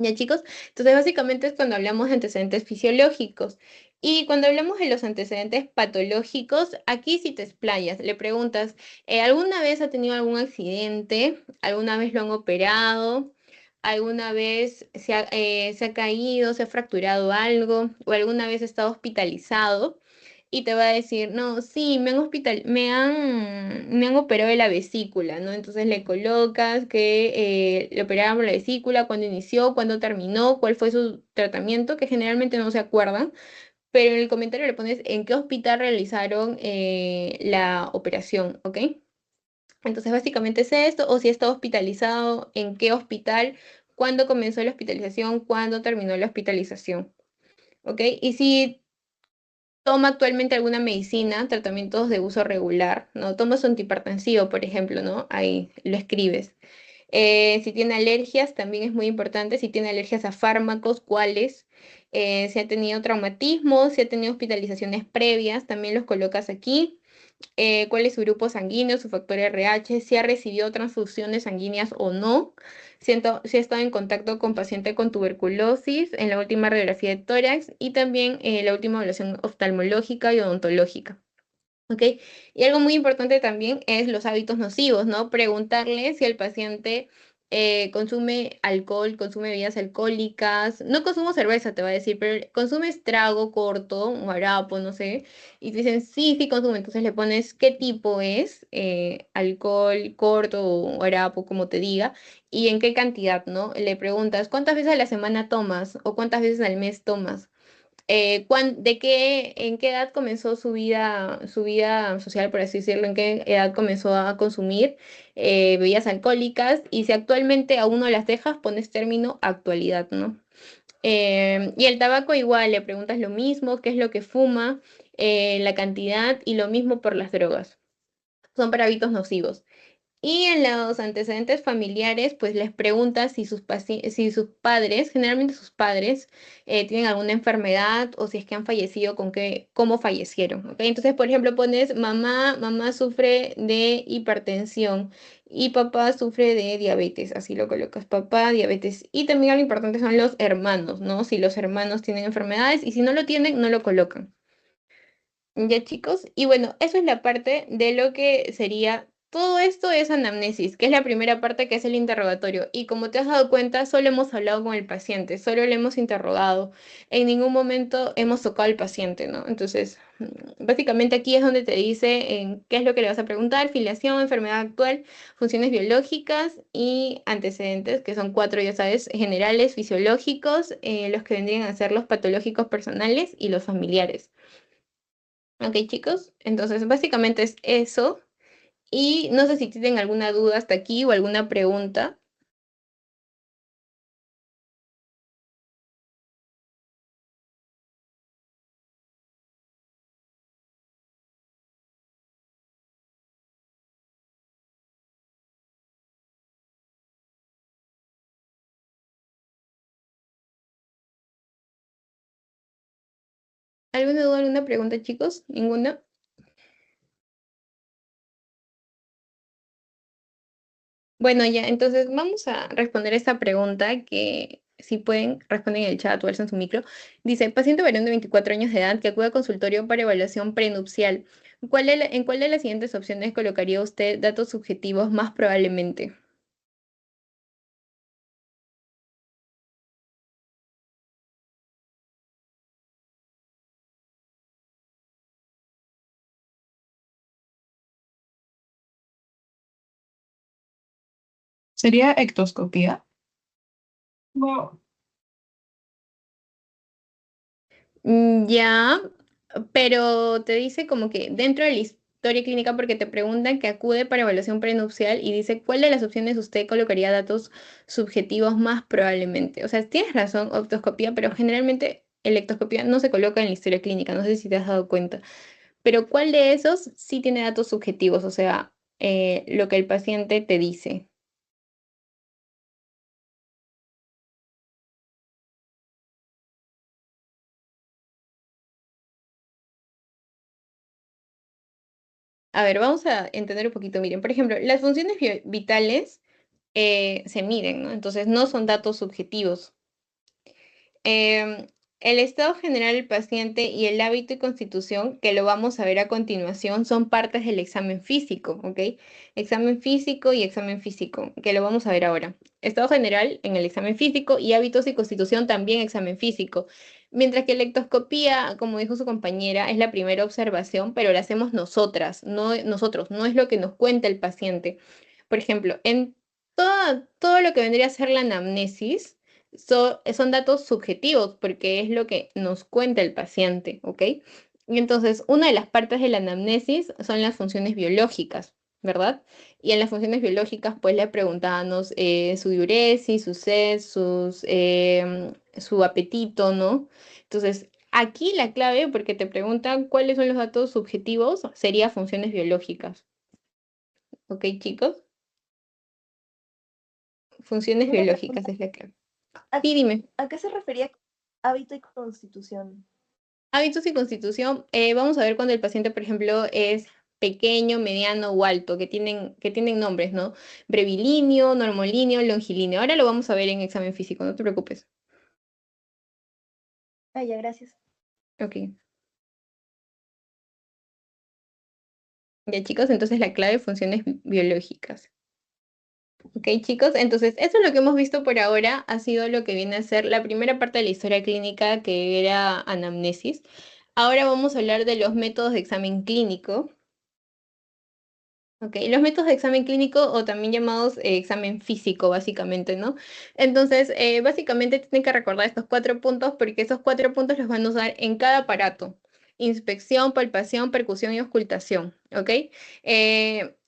¿Ya, chicos? Entonces, básicamente es cuando hablamos de antecedentes fisiológicos. Y cuando hablamos de los antecedentes patológicos, aquí sí te explayas, le preguntas, ¿alguna vez ha tenido algún accidente? ¿Alguna vez lo han operado? ¿Alguna vez se ha caído, se ha fracturado algo? ¿O alguna vez ha estado hospitalizado? Y te va a decir, no, sí, me han operado de la vesícula, ¿no? Entonces le colocas que le operaron por la vesícula, cuándo inició, cuándo terminó, cuál fue su tratamiento, que generalmente no se acuerdan, pero en el comentario le pones en qué hospital realizaron la operación, ¿ok? Entonces básicamente es esto, o si está hospitalizado, en qué hospital, cuándo comenzó la hospitalización, cuándo terminó la hospitalización, ¿ok? Y si toma actualmente alguna medicina, tratamientos de uso regular, ¿no? Toma su antihipertensivo, por ejemplo, ¿no? Ahí lo escribes. Si tiene alergias, también es muy importante. Si tiene alergias a fármacos, ¿cuáles? Si ha tenido traumatismo, si ha tenido hospitalizaciones previas, también los colocas aquí. ¿Cuál es su grupo sanguíneo, su factor RH? Si ha recibido transfusiones sanguíneas o no. Si ha estado en contacto con paciente con tuberculosis en la última radiografía de tórax y también la última evaluación oftalmológica y odontológica. ¿Ok? Y algo muy importante también es los hábitos nocivos, ¿no? Preguntarle si el paciente consume alcohol, consume bebidas alcohólicas, no consumo cerveza, te va a decir, pero consume trago corto, un guarapo, no sé, y te dicen, sí, sí consume, entonces le pones qué tipo es, alcohol corto o guarapo, como te diga, y en qué cantidad, ¿no? Le preguntas, ¿cuántas veces a la semana tomas o cuántas veces al mes tomas? en qué edad comenzó su vida social, por así decirlo, en qué edad comenzó a consumir bebidas alcohólicas y si actualmente aún no las dejas, pones término actualidad, ¿no? Y el tabaco igual, le preguntas lo mismo, qué es lo que fuma, la cantidad y lo mismo por las drogas. Son para hábitos nocivos. Y en los antecedentes familiares, pues les preguntas si sus padres, generalmente sus padres, tienen alguna enfermedad o si es que han fallecido, cómo fallecieron, ¿ok? Entonces, por ejemplo, pones mamá sufre de hipertensión y papá sufre de diabetes, así lo colocas, papá, diabetes. Y también lo importante son los hermanos, ¿no? Si los hermanos tienen enfermedades y si no lo tienen, no lo colocan. Ya chicos, y bueno, eso es la parte de lo que sería, todo esto es anamnesis, que es la primera parte que es el interrogatorio. Y como te has dado cuenta, solo hemos hablado con el paciente, solo le hemos interrogado, en ningún momento hemos tocado al paciente, ¿no? Entonces, básicamente aquí es donde te dice qué es lo que le vas a preguntar, filiación, enfermedad actual, funciones biológicas y antecedentes, que son cuatro, ya sabes, generales, fisiológicos, los que vendrían a ser los patológicos personales y los familiares. Ok, chicos, entonces básicamente es eso. Y no sé si tienen alguna duda hasta aquí o alguna pregunta. ¿Alguna duda, alguna pregunta, chicos? ¿Ninguna? Bueno, ya, entonces vamos a responder esta pregunta que si pueden responder en el chat o alzan su micro. Dice, paciente varón de 24 años de edad que acude a consultorio para evaluación prenupcial. ¿En cuál de las siguientes opciones colocaría usted datos subjetivos más probablemente? ¿Sería ectoscopía? No. Ya, pero te dice como que dentro de la historia clínica, porque te preguntan que acude para evaluación prenupcial y dice cuál de las opciones usted colocaría datos subjetivos más probablemente. O sea, tienes razón, octoscopía, pero generalmente electroscopía no se coloca en la historia clínica, no sé si te has dado cuenta. Pero ¿cuál de esos sí tiene datos subjetivos? O sea, lo que el paciente te dice. A ver, vamos a entender un poquito. Miren, por ejemplo, las funciones vitales se miden, ¿no? Entonces no son datos subjetivos. Em, el estado general del paciente y el hábito y constitución, que lo vamos a ver a continuación, son partes del examen físico, ¿ok? Examen físico y examen físico, que lo vamos a ver ahora. Estado general en el examen físico y hábitos y constitución también examen físico. Mientras que la ectoscopía, como dijo su compañera, es la primera observación, pero la hacemos nosotros, no es lo que nos cuenta el paciente. Por ejemplo, en todo lo que vendría a ser la anamnesis, son datos subjetivos porque es lo que nos cuenta el paciente, ¿ok? Y entonces, una de las partes de la anamnesis son las funciones biológicas, ¿verdad? Y en las funciones biológicas, pues le preguntábamos su diuresis, su sed, su apetito, ¿no? Entonces, aquí la clave, porque te preguntan cuáles son los datos subjetivos, sería funciones biológicas, ¿ok, chicos? Funciones Una biológicas pregunta, es la clave. ¿a, Sí, dime. a qué se refería hábito y constitución? Hábitos y constitución, vamos a ver cuando el paciente, por ejemplo, es pequeño, mediano o alto, que tienen nombres, ¿no? Brevilíneo, normolíneo, longilíneo. Ahora lo vamos a ver en examen físico, no te preocupes. Ah, ya, gracias. Ok. Ya, chicos, entonces la clave funciones biológicas. Ok, chicos, entonces eso es lo que hemos visto por ahora. Ha sido lo que viene a ser la primera parte de la historia clínica, que era anamnesis. Ahora vamos a hablar de los métodos de examen clínico. Ok, los métodos de examen clínico o también llamados examen físico, básicamente, ¿no? Entonces, básicamente tienen que recordar estos 4 puntos porque esos 4 puntos los van a usar en cada aparato. Inspección, palpación, percusión y auscultación, ¿ok?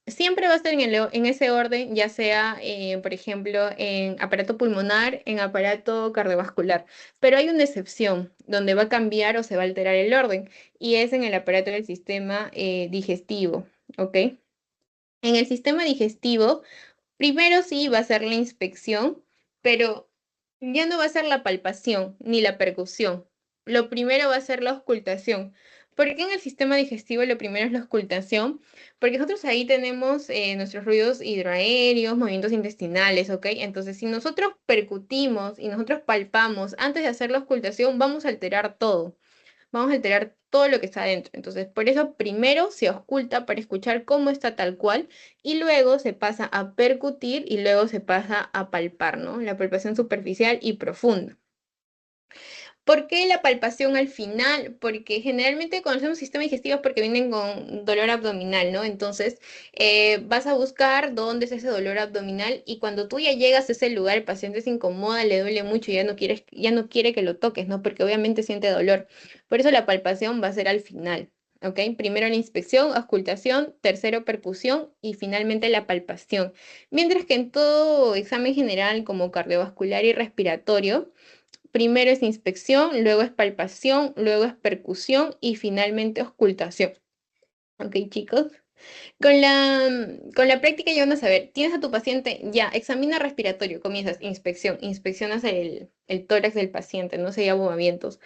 Siempre va a estar en ese orden, ya sea, por ejemplo, en aparato pulmonar, en aparato cardiovascular. Pero hay una excepción donde va a cambiar o se va a alterar el orden y es en el aparato del sistema digestivo, ¿ok? En el sistema digestivo, primero sí va a ser la inspección, pero ya no va a ser la palpación ni la percusión. Lo primero va a ser la auscultación. ¿Por qué en el sistema digestivo lo primero es la auscultación? Porque nosotros ahí tenemos nuestros ruidos hidroaéreos, movimientos intestinales, ¿ok? Entonces, si nosotros percutimos y nosotros palpamos antes de hacer la auscultación, vamos a alterar todo. Vamos a alterar todo lo que está adentro. Entonces, por eso primero se ausculta para escuchar cómo está tal cual y luego se pasa a percutir y luego se pasa a palpar, ¿no? La palpación superficial y profunda. ¿Por qué la palpación al final? Porque generalmente cuando hacemos sistema digestivo es porque vienen con dolor abdominal, ¿no? Entonces vas a buscar dónde es ese dolor abdominal y cuando tú ya llegas a ese lugar, el paciente se incomoda, le duele mucho y ya no quiere que lo toques, ¿no? Porque obviamente siente dolor. Por eso la palpación va a ser al final, ¿ok? Primero la inspección, auscultación, tercero percusión y finalmente la palpación. Mientras que en todo examen general como cardiovascular y respiratorio, primero es inspección, luego es palpación, luego es percusión y finalmente auscultación. ¿Ok, chicos? Con la práctica ya van a saber, tienes a tu paciente, ya, examina respiratorio, comienzas, inspeccionas el tórax del paciente, no se movimientos.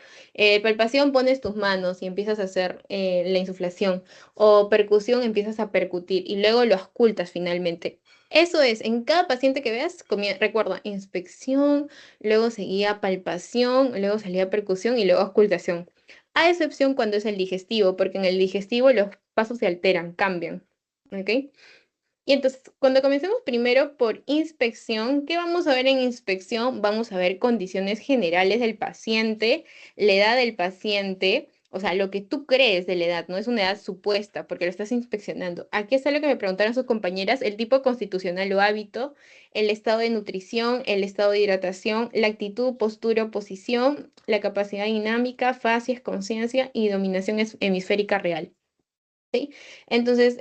Palpación, pones tus manos y empiezas a hacer la insuflación. O percusión, empiezas a percutir y luego lo auscultas finalmente. Eso es, en cada paciente que veas, recuerda, inspección, luego seguía palpación, luego salía percusión y luego auscultación. A excepción cuando es el digestivo, porque en el digestivo los pasos se alteran, cambian. ¿Ok? Y entonces, cuando comencemos primero por inspección, ¿qué vamos a ver en inspección? Vamos a ver condiciones generales del paciente, la edad del paciente, o sea, lo que tú crees de la edad, no es una edad supuesta, porque lo estás inspeccionando. Aquí está lo que me preguntaron sus compañeras, el tipo constitucional o hábito, el estado de nutrición, el estado de hidratación, la actitud, postura o posición, la capacidad dinámica, facies, conciencia y dominación hemisférica real. ¿Sí? Entonces,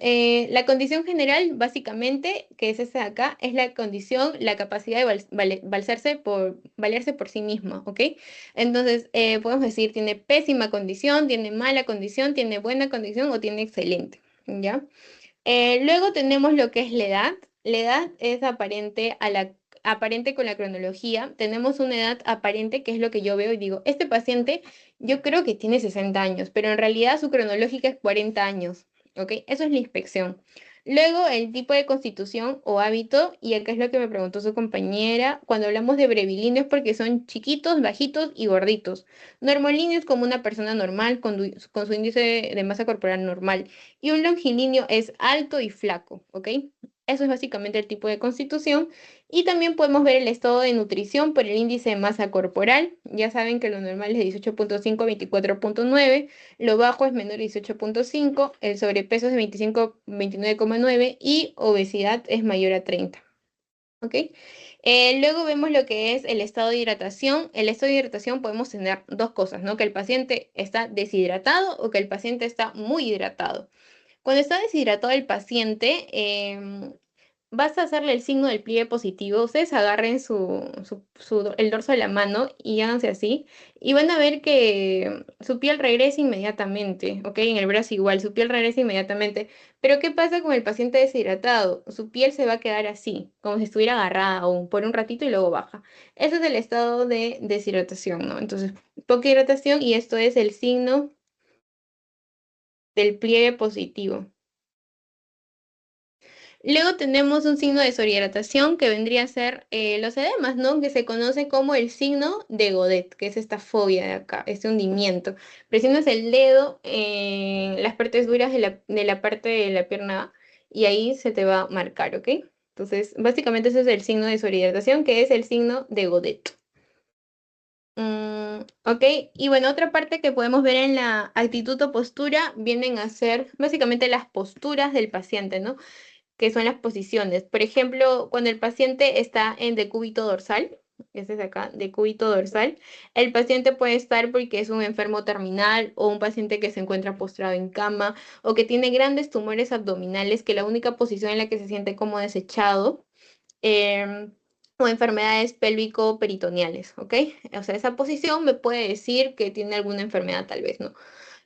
la condición general, básicamente, que es esta de acá, es la condición, la capacidad de valerse por sí mismo, ¿ok? Entonces, podemos decir, tiene pésima condición, tiene mala condición, tiene buena condición o tiene excelente, ¿ya? Luego tenemos lo que es la edad. La edad es aparente con la cronología. Tenemos una edad aparente, que es lo que yo veo y digo, este paciente yo creo que tiene 60 años, pero en realidad su cronológica es 40 años, ¿ok? Eso es la inspección. Luego, el tipo de constitución o hábito, y acá es lo que me preguntó su compañera, cuando hablamos de brevilíneo es porque son chiquitos, bajitos y gorditos. Normolíneo es como una persona normal con su índice de masa corporal normal. Y un longilíneo es alto y flaco, ¿ok? Eso es básicamente el tipo de constitución. Y también podemos ver el estado de nutrición por el índice de masa corporal. Ya saben que lo normal es de 18.5 a 24.9, lo bajo es menor de 18.5, el sobrepeso es de 25, 29,9 y obesidad es mayor a 30. ¿Ok? Luego vemos lo que es el estado de hidratación. El estado de hidratación podemos tener dos cosas, ¿no? Que el paciente está deshidratado o que el paciente está muy hidratado. Cuando está deshidratado el paciente, vas a hacerle el signo del pliegue positivo. Ustedes agarren el dorso de la mano y háganse así. Y van a ver que su piel regresa inmediatamente, ¿ok? En el brazo igual, su piel regresa inmediatamente. Pero ¿qué pasa con el paciente deshidratado? Su piel se va a quedar así, como si estuviera agarrada aún por un ratito y luego baja. Ese es el estado de deshidratación, ¿no? Entonces, poca hidratación y esto es el signo del pliegue positivo. Luego tenemos un signo de sobrehidratación que vendría a ser los edemas, ¿no? Que se conoce como el signo de Godet, que es esta fobia de acá, este hundimiento. Presionas el dedo en las partes duras de la parte de la pierna y ahí se te va a marcar, ¿ok? Entonces, básicamente ese es el signo de sobrehidratación, que es el signo de Godet. Ok, y bueno, otra parte que podemos ver en la actitud o postura vienen a ser básicamente las posturas del paciente, ¿no? que son las posiciones. Por ejemplo, cuando el paciente está en decúbito dorsal, este es acá, decúbito dorsal, el paciente puede estar porque es un enfermo terminal o un paciente que se encuentra postrado en cama o que tiene grandes tumores abdominales que la única posición en la que se siente como desechado, o enfermedades pélvico-peritoneales, ¿ok? O sea, esa posición me puede decir que tiene alguna enfermedad tal vez, ¿no?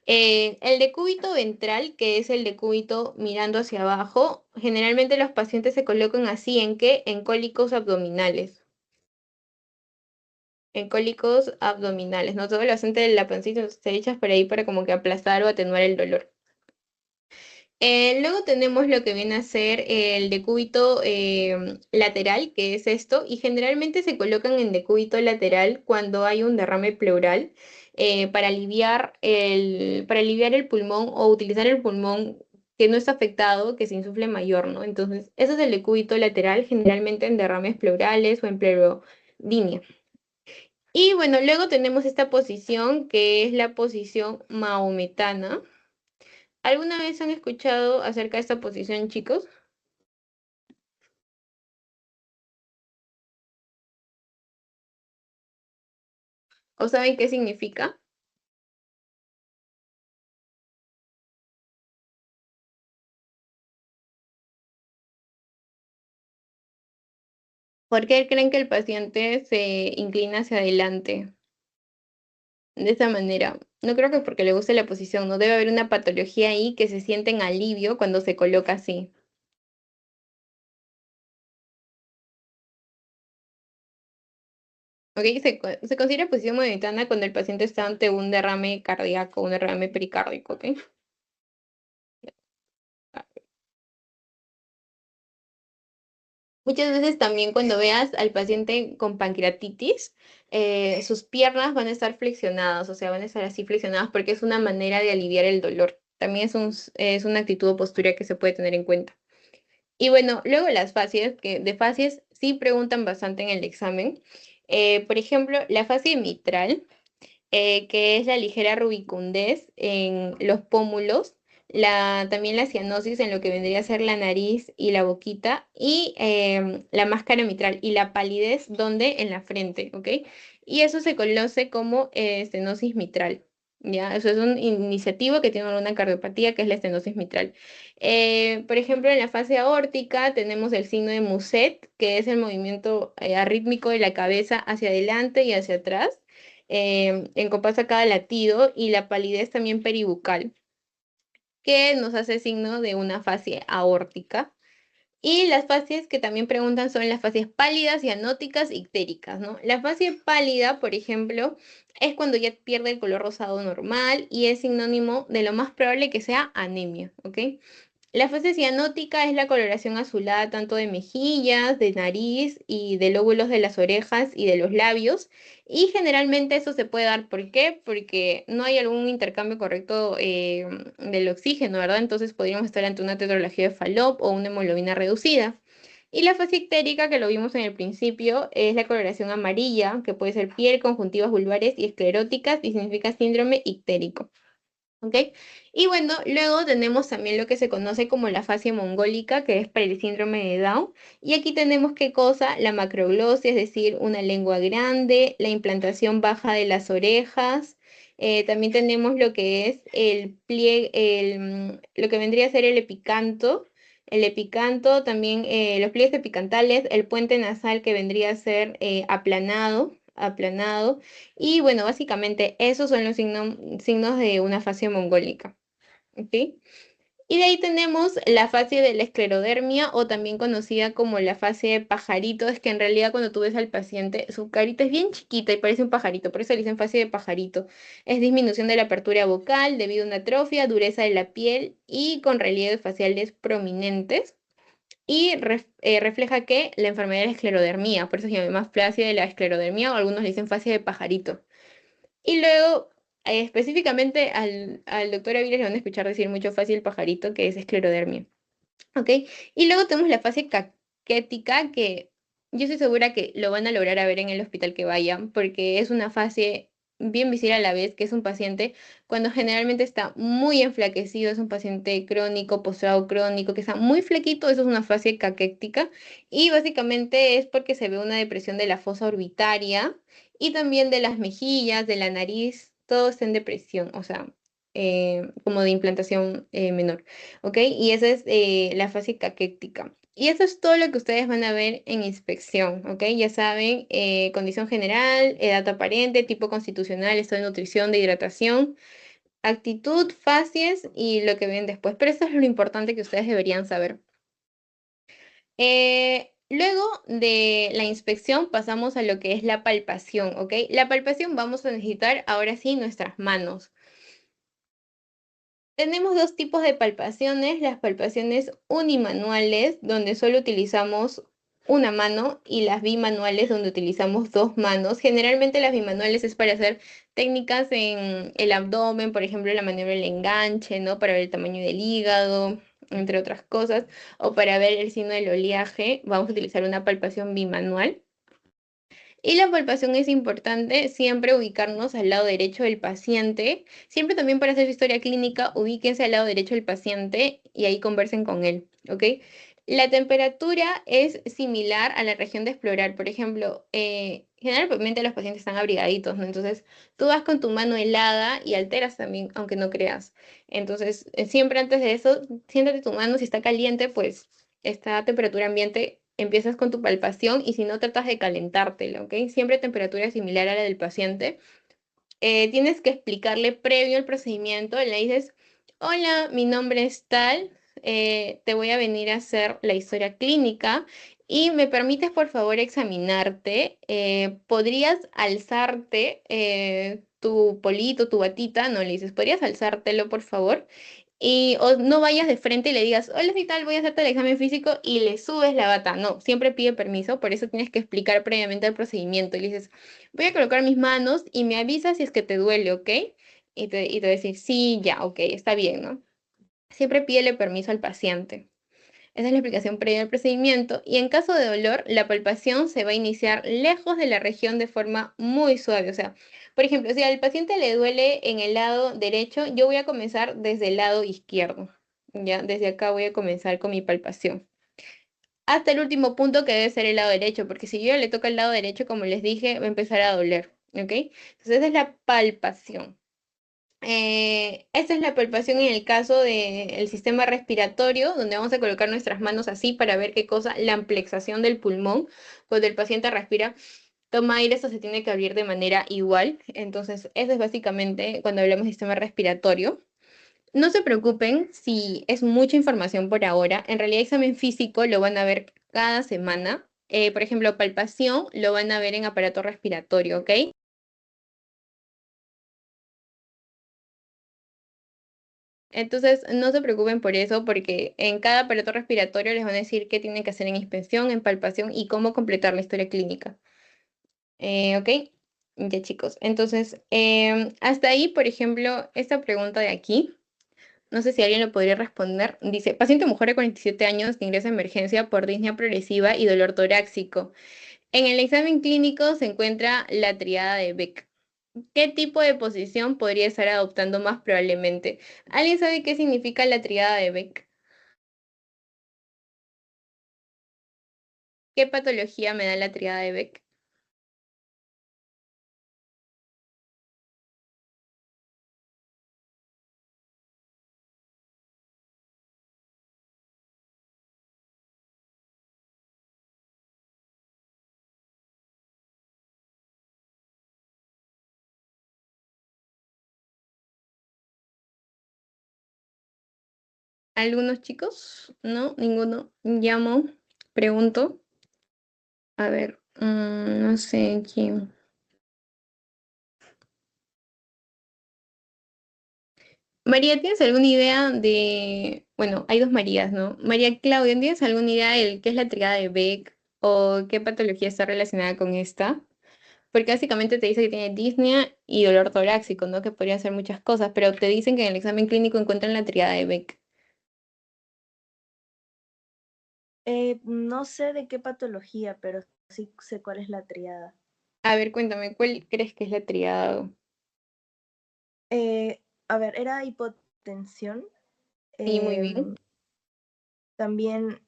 El decúbito ventral, que es el decúbito mirando hacia abajo, generalmente los pacientes se colocan así, ¿en qué? En cólicos abdominales. En cólicos abdominales, ¿no? Todo el acento de la pancita se echa por ahí para como que aplastar o atenuar el dolor. Luego tenemos lo que viene a ser el decúbito lateral, que es esto, y generalmente se colocan en decúbito lateral cuando hay un derrame pleural para aliviar el pulmón o utilizar el pulmón que no está afectado, que se insufle mayor, ¿no? Entonces, eso es el decúbito lateral, generalmente en derrames pleurales o en pleurodinia. Y bueno, luego tenemos esta posición que es la posición maometana. ¿Alguna vez han escuchado acerca de esta posición, chicos? ¿O saben qué significa? ¿Por qué creen que el paciente se inclina hacia adelante de esa manera? No creo que porque le guste la posición, no debe haber una patología ahí que se siente en alivio cuando se coloca así. ¿Ok? Se considera posición monotona cuando el paciente está ante un derrame cardíaco, un derrame pericárdico, ¿ok? Muchas veces también cuando veas al paciente con pancreatitis, sus piernas van a estar flexionadas, o sea, van a estar así flexionadas porque es una manera de aliviar el dolor. También es una actitud o postura que se puede tener en cuenta. Y bueno, luego las fascias, que de fascias sí preguntan bastante en el examen. Por ejemplo, la fascia mitral, que es la ligera rubicundez en los pómulos, también la cianosis en lo que vendría a ser la nariz y la boquita, y la máscara mitral y la palidez, donde en la frente, ¿ok? Y eso se conoce como estenosis mitral. ¿Ya? Eso es un iniciativo que tiene una cardiopatía, que es la estenosis mitral. Por ejemplo, en la fase aórtica tenemos el signo de Muset, que es el movimiento arrítmico de la cabeza hacia adelante y hacia atrás en compás a cada latido, y la palidez también peribucal, que nos hace signo de una fascia aórtica. Y las fases que también preguntan son las fases pálidas, cianóticas, ictéricas, ¿no? La fase pálida, por ejemplo, es cuando ya pierde el color rosado normal y es sinónimo de lo más probable que sea anemia, ¿ok? La fase cianótica es la coloración azulada tanto de mejillas, de nariz y de lóbulos de las orejas y de los labios. Y generalmente eso se puede dar, ¿por qué? Porque no hay algún intercambio correcto del oxígeno, ¿verdad? Entonces podríamos estar ante una tetralogía de Fallot o una hemoglobina reducida. Y la fase ictérica, que lo vimos en el principio, es la coloración amarilla, que puede ser piel, conjuntivas vulvares y escleróticas, y significa síndrome ictérico. ¿Ok? Y bueno, luego tenemos también lo que se conoce como la fascia mongólica, que es para el síndrome de Down. Y aquí tenemos qué cosa, la macroglosia, es decir, una lengua grande, la implantación baja de las orejas. También tenemos lo que es el pliegue, lo que vendría a ser el epicanto. El epicanto, también los pliegues epicantales, el puente nasal que vendría a ser aplanado. Y bueno, básicamente esos son los signos de una fascia mongólica. ¿Ok? Y de ahí tenemos la fascia de la esclerodermia, o también conocida como la fascia de pajarito. Es que en realidad cuando tú ves al paciente, su carita es bien chiquita y parece un pajarito, por eso le dicen fascia de pajarito. Es disminución de la apertura vocal debido a una atrofia, dureza de la piel y con relieves faciales prominentes. Y refleja que la enfermedad de la esclerodermía, por eso se llama más fascia de la esclerodermía, o algunos le dicen fascia de pajarito. Y luego, específicamente al doctor Aviles le van a escuchar decir mucho fácil pajarito, que es esclerodermia. ¿Ok? Y luego tenemos la fase caquética, que yo estoy segura que lo van a lograr a ver en el hospital que vayan, porque es una fase bien visible a la vez, que es un paciente cuando generalmente está muy enflaquecido, es un paciente crónico, postrado crónico, que está muy flaquito, eso es una afasia caquéctica, y básicamente es porque se ve una depresión de la fosa orbitaria y también de las mejillas, de la nariz, todo está en depresión, o sea, como de implantación menor, ¿ok? Y esa es la afasia caquética. Y eso es todo lo que ustedes van a ver en inspección, ¿ok? Ya saben, condición general, edad aparente, tipo constitucional, estado de nutrición, de hidratación, actitud, facies y lo que ven después. Pero eso es lo importante que ustedes deberían saber. Luego de la inspección pasamos a lo que es la palpación, ¿ok? La palpación vamos a necesitar ahora sí nuestras manos. Tenemos dos tipos de palpaciones, las palpaciones unimanuales, donde solo utilizamos una mano, y las bimanuales, donde utilizamos dos manos. Generalmente las bimanuales es para hacer técnicas en el abdomen, por ejemplo, la maniobra del enganche, ¿no? Para ver el tamaño del hígado, entre otras cosas, o para ver el signo del oleaje, vamos a utilizar una palpación bimanual. Y la palpación es importante siempre ubicarnos al lado derecho del paciente. Siempre también para hacer su historia clínica, ubíquense al lado derecho del paciente y ahí conversen con él, ¿ok? La temperatura es similar a la región de explorar. Por ejemplo, generalmente los pacientes están abrigaditos, ¿no? Entonces, tú vas con tu mano helada y alteras también, aunque no creas. Entonces, siempre antes de eso, siéntate tu mano, si está caliente, pues está a temperatura ambiente, empiezas con tu palpación y si no tratas de calentártelo, ¿ok? Siempre temperatura similar a la del paciente. Tienes que explicarle previo al procedimiento, le dices, hola, mi nombre es tal, te voy a venir a hacer la historia clínica y me permites por favor examinarte. ¿Podrías alzarte tu polito, tu batita? No, le dices, ¿podrías alzártelo por favor? Y o no vayas de frente y le digas, hola, ¿qué tal? Voy a hacerte el examen físico y le subes la bata. No, siempre pide permiso, por eso tienes que explicar previamente el procedimiento. Y le dices, voy a colocar mis manos y me avisas si es que te duele, ¿ok? Y te va a decir, sí, ya, ok, está bien, ¿no? Siempre pídele permiso al paciente. Esa es la explicación previa al procedimiento. Y en caso de dolor, la palpación se va a iniciar lejos de la región de forma muy suave. O sea, por ejemplo, si al paciente le duele en el lado derecho, yo voy a comenzar desde el lado izquierdo. Ya, desde acá voy a comenzar con mi palpación. Hasta el último punto que debe ser el lado derecho, porque si yo le toco el lado derecho, como les dije, va a empezar a doler. ¿Ok? Entonces, esa es la palpación. Esta es la palpación en el caso del sistema respiratorio, donde vamos a colocar nuestras manos así para ver qué cosa, la amplexación del pulmón. Cuando el paciente respira, toma aire, eso se tiene que abrir de manera igual. Entonces, eso es básicamente cuando hablamos de sistema respiratorio. No se preocupen si es mucha información por ahora. En realidad, examen físico lo van a ver cada semana. Por ejemplo, palpación lo van a ver en aparato respiratorio, ¿ok? Entonces, no se preocupen por eso, porque en cada aparato respiratorio les van a decir qué tienen que hacer en inspección, en palpación y cómo completar la historia clínica. ¿Ok? Ya chicos, entonces, hasta ahí, por ejemplo, esta pregunta de aquí, no sé si alguien lo podría responder. Dice, paciente mujer de 47 años que ingresa a emergencia por disnea progresiva y dolor torácico. En el examen clínico se encuentra la triada de Beck. ¿Qué tipo de posición podría estar adoptando más probablemente? ¿Alguien sabe qué significa la triada de Beck? ¿Qué patología me da la triada de Beck? ¿Algunos chicos? ¿No? ¿Ninguno? Llamo, pregunto. A ver, no sé quién. María, ¿tienes alguna idea de... Bueno, hay dos Marías, ¿no? María Claudia, ¿tienes alguna idea de qué es la triada de Beck o qué patología está relacionada con esta? Porque básicamente te dice que tiene disnea y dolor torácico, ¿no? Que podrían ser muchas cosas, pero te dicen que en el examen clínico encuentran la triada de Beck. No sé de qué patología, pero sí sé cuál es la triada. A ver, cuéntame, ¿cuál crees que es la triada? A ver, era hipotensión. Sí, muy bien. También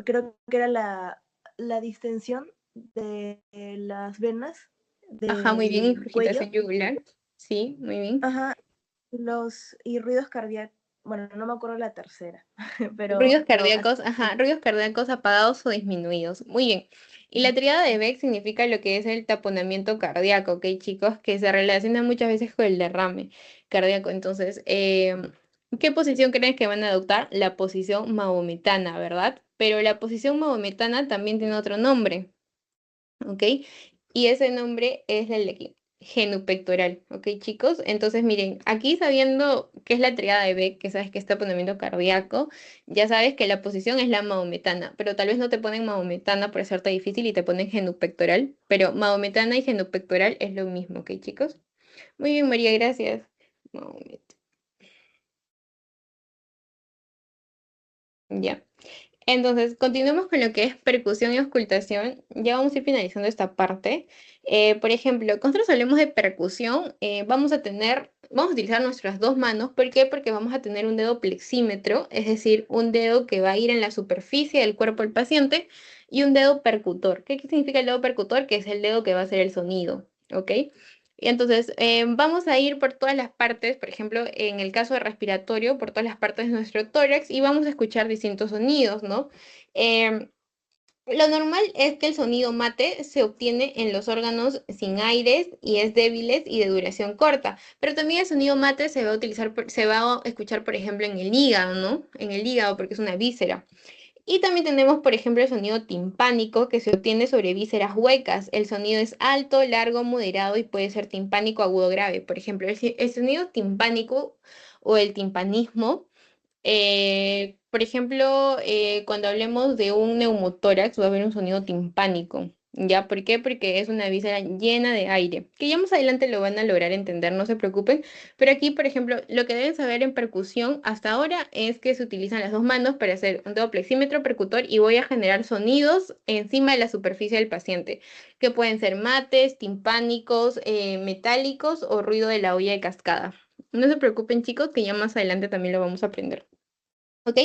creo que era la distensión de las venas Ajá, muy bien. del cuello. Ingurgitación yugular. Sí, muy bien. Ajá, y ruidos cardíacos. Bueno, no me acuerdo la tercera, Ruidos pero cardíacos, ajá, ruidos cardíacos apagados o disminuidos. Muy bien. Y la tríada de Beck significa lo que es el taponamiento cardíaco, ¿ok, chicos? Que se relaciona muchas veces con el derrame cardíaco. Entonces, ¿qué posición creen que van a adoptar? La posición mahometana, ¿verdad? Pero la posición mahometana también tiene otro nombre, ¿ok? Y ese nombre es el genupectoral, ¿ok, chicos? Entonces, miren, aquí sabiendo qué es la triada de Beck, que sabes que está taponamiento cardíaco, ya sabes que la posición es la mahometana, pero tal vez no te ponen mahometana por hacerte difícil y te ponen genupectoral, pero mahometana y genupectoral es lo mismo, ¿ok, chicos? Muy bien, María, gracias. Mahomet. Ya. Entonces, continuemos con lo que es percusión y auscultación. Ya vamos a ir finalizando esta parte. Por ejemplo, cuando nosotros hablemos de percusión, vamos a utilizar nuestras dos manos. ¿Por qué? Porque vamos a tener un dedo plexímetro, es decir, un dedo que va a ir en la superficie del cuerpo del paciente, y un dedo percutor. ¿Qué significa el dedo percutor? Que es el dedo que va a hacer el sonido, ¿ok? Y entonces, vamos a ir por todas las partes, por ejemplo, en el caso de respiratorio, por todas las partes de nuestro tórax y vamos a escuchar distintos sonidos, ¿no? Em, lo normal es que el sonido mate se obtiene en los órganos sin aires y es débiles y de duración corta, pero también el sonido mate se va a utilizar, se va a escuchar, por ejemplo, en el hígado, ¿no? En el hígado porque es una víscera. Y también tenemos, por ejemplo, el sonido timpánico que se obtiene sobre vísceras huecas. El sonido es alto, largo, moderado y puede ser timpánico, agudo, grave. Por ejemplo, el sonido timpánico o el timpanismo por ejemplo, cuando hablemos de un neumotórax va a haber un sonido timpánico. ¿Ya? ¿Por qué? Porque es una víscera llena de aire, que ya más adelante lo van a lograr entender, no se preocupen. Pero aquí, por ejemplo, lo que deben saber en percusión hasta ahora es que se utilizan las dos manos para hacer un dedo plexímetro percutor y voy a generar sonidos encima de la superficie del paciente, que pueden ser mates, timpánicos, metálicos o ruido de la olla de cascada. No se preocupen, chicos, que ya más adelante también lo vamos a aprender. ¿Ok?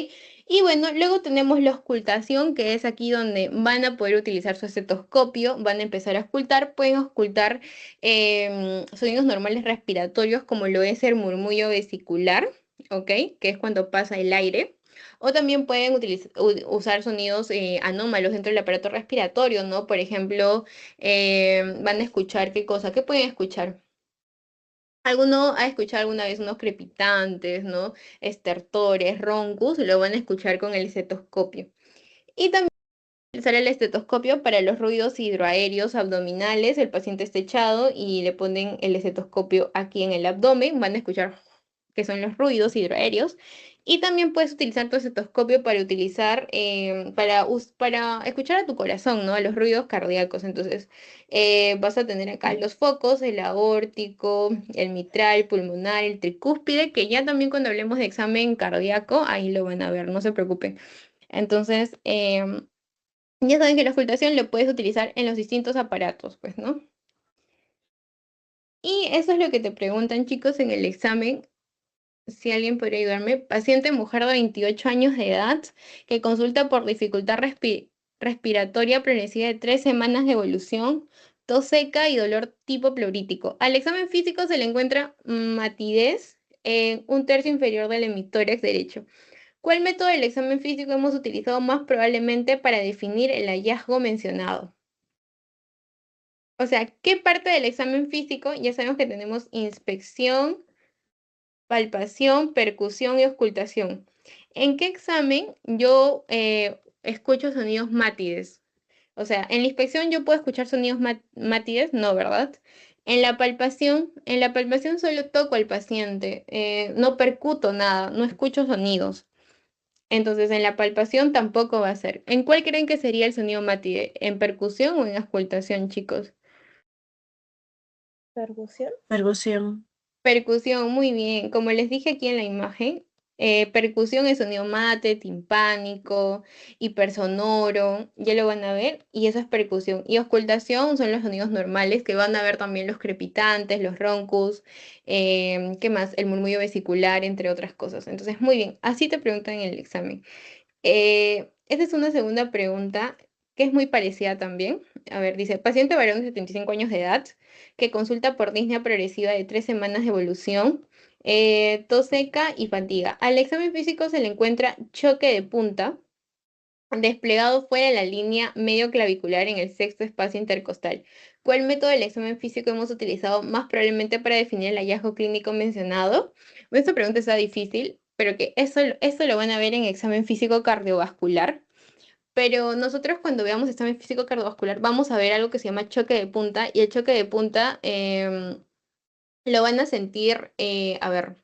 Y bueno, luego tenemos la auscultación, que es aquí donde van a poder utilizar su estetoscopio, van a empezar a auscultar, pueden auscultar sonidos normales respiratorios, como lo es el murmullo vesicular, ¿ok? Que es cuando pasa el aire. O también pueden usar sonidos anómalos dentro del aparato respiratorio, ¿no? Por ejemplo, van a escuchar, ¿qué cosa? ¿Qué pueden escuchar? ¿Alguno ha escuchado alguna vez unos crepitantes, ¿no? Estertores, roncos, lo van a escuchar con el estetoscopio. Y también utilizar el estetoscopio para los ruidos hidroaéreos abdominales. El paciente está echado y le ponen el estetoscopio aquí en el abdomen. Van a escuchar que son los ruidos hidroaéreos. Y también puedes utilizar tu estetoscopio para para escuchar a tu corazón, ¿no? A los ruidos cardíacos. Entonces, vas a tener acá los focos, el aórtico, el mitral, pulmonar, el tricúspide, que ya también cuando hablemos de examen cardíaco, ahí lo van a ver, no se preocupen. Entonces, ya saben que la auscultación lo puedes utilizar en los distintos aparatos, pues, ¿no? Y eso es lo que te preguntan, chicos, en el examen. Si alguien podría ayudarme. Paciente mujer de 28 años de edad que consulta por dificultad respiratoria progresiva de 3 semanas de evolución, tos seca y dolor tipo pleurítico. Al examen físico se le encuentra matidez en un tercio inferior del hemitórax derecho. ¿Cuál método del examen físico hemos utilizado más probablemente para definir el hallazgo mencionado? O sea, ¿qué parte del examen físico? Ya sabemos que tenemos inspección, palpación, percusión y auscultación. ¿En qué examen yo escucho sonidos mátides? O sea, en la inspección yo puedo escuchar sonidos mátides, no, ¿verdad? En la palpación solo toco al paciente, no percuto nada, no escucho sonidos. Entonces, en la palpación tampoco va a ser. ¿En cuál creen que sería el sonido mátide? ¿En percusión o en auscultación, chicos? ¿Percusión? Percusión. Percusión, muy bien. Como les dije aquí en la imagen, Percusión es sonido mate, timpánico, hipersonoro, ya lo van a ver, y eso es percusión. Y auscultación son los sonidos normales, que van a ver también los crepitantes, los roncus, ¿qué más? El murmullo vesicular, entre otras cosas. Entonces, muy bien, así te preguntan en el examen. Esta es una segunda pregunta que es muy parecida también. A ver, dice, paciente varón de 75 años de edad que consulta por disnea progresiva de 3 semanas de evolución, tos seca y fatiga. Al examen físico se le encuentra choque de punta desplegado fuera de la línea medio clavicular en el sexto espacio intercostal. ¿Cuál método del examen físico hemos utilizado más probablemente para definir el hallazgo clínico mencionado? Bueno, esta pregunta está difícil, pero que eso lo van a ver en examen físico cardiovascular. Pero nosotros cuando veamos examen físico cardiovascular vamos a ver algo que se llama choque de punta y el choque de punta lo van a sentir, a ver,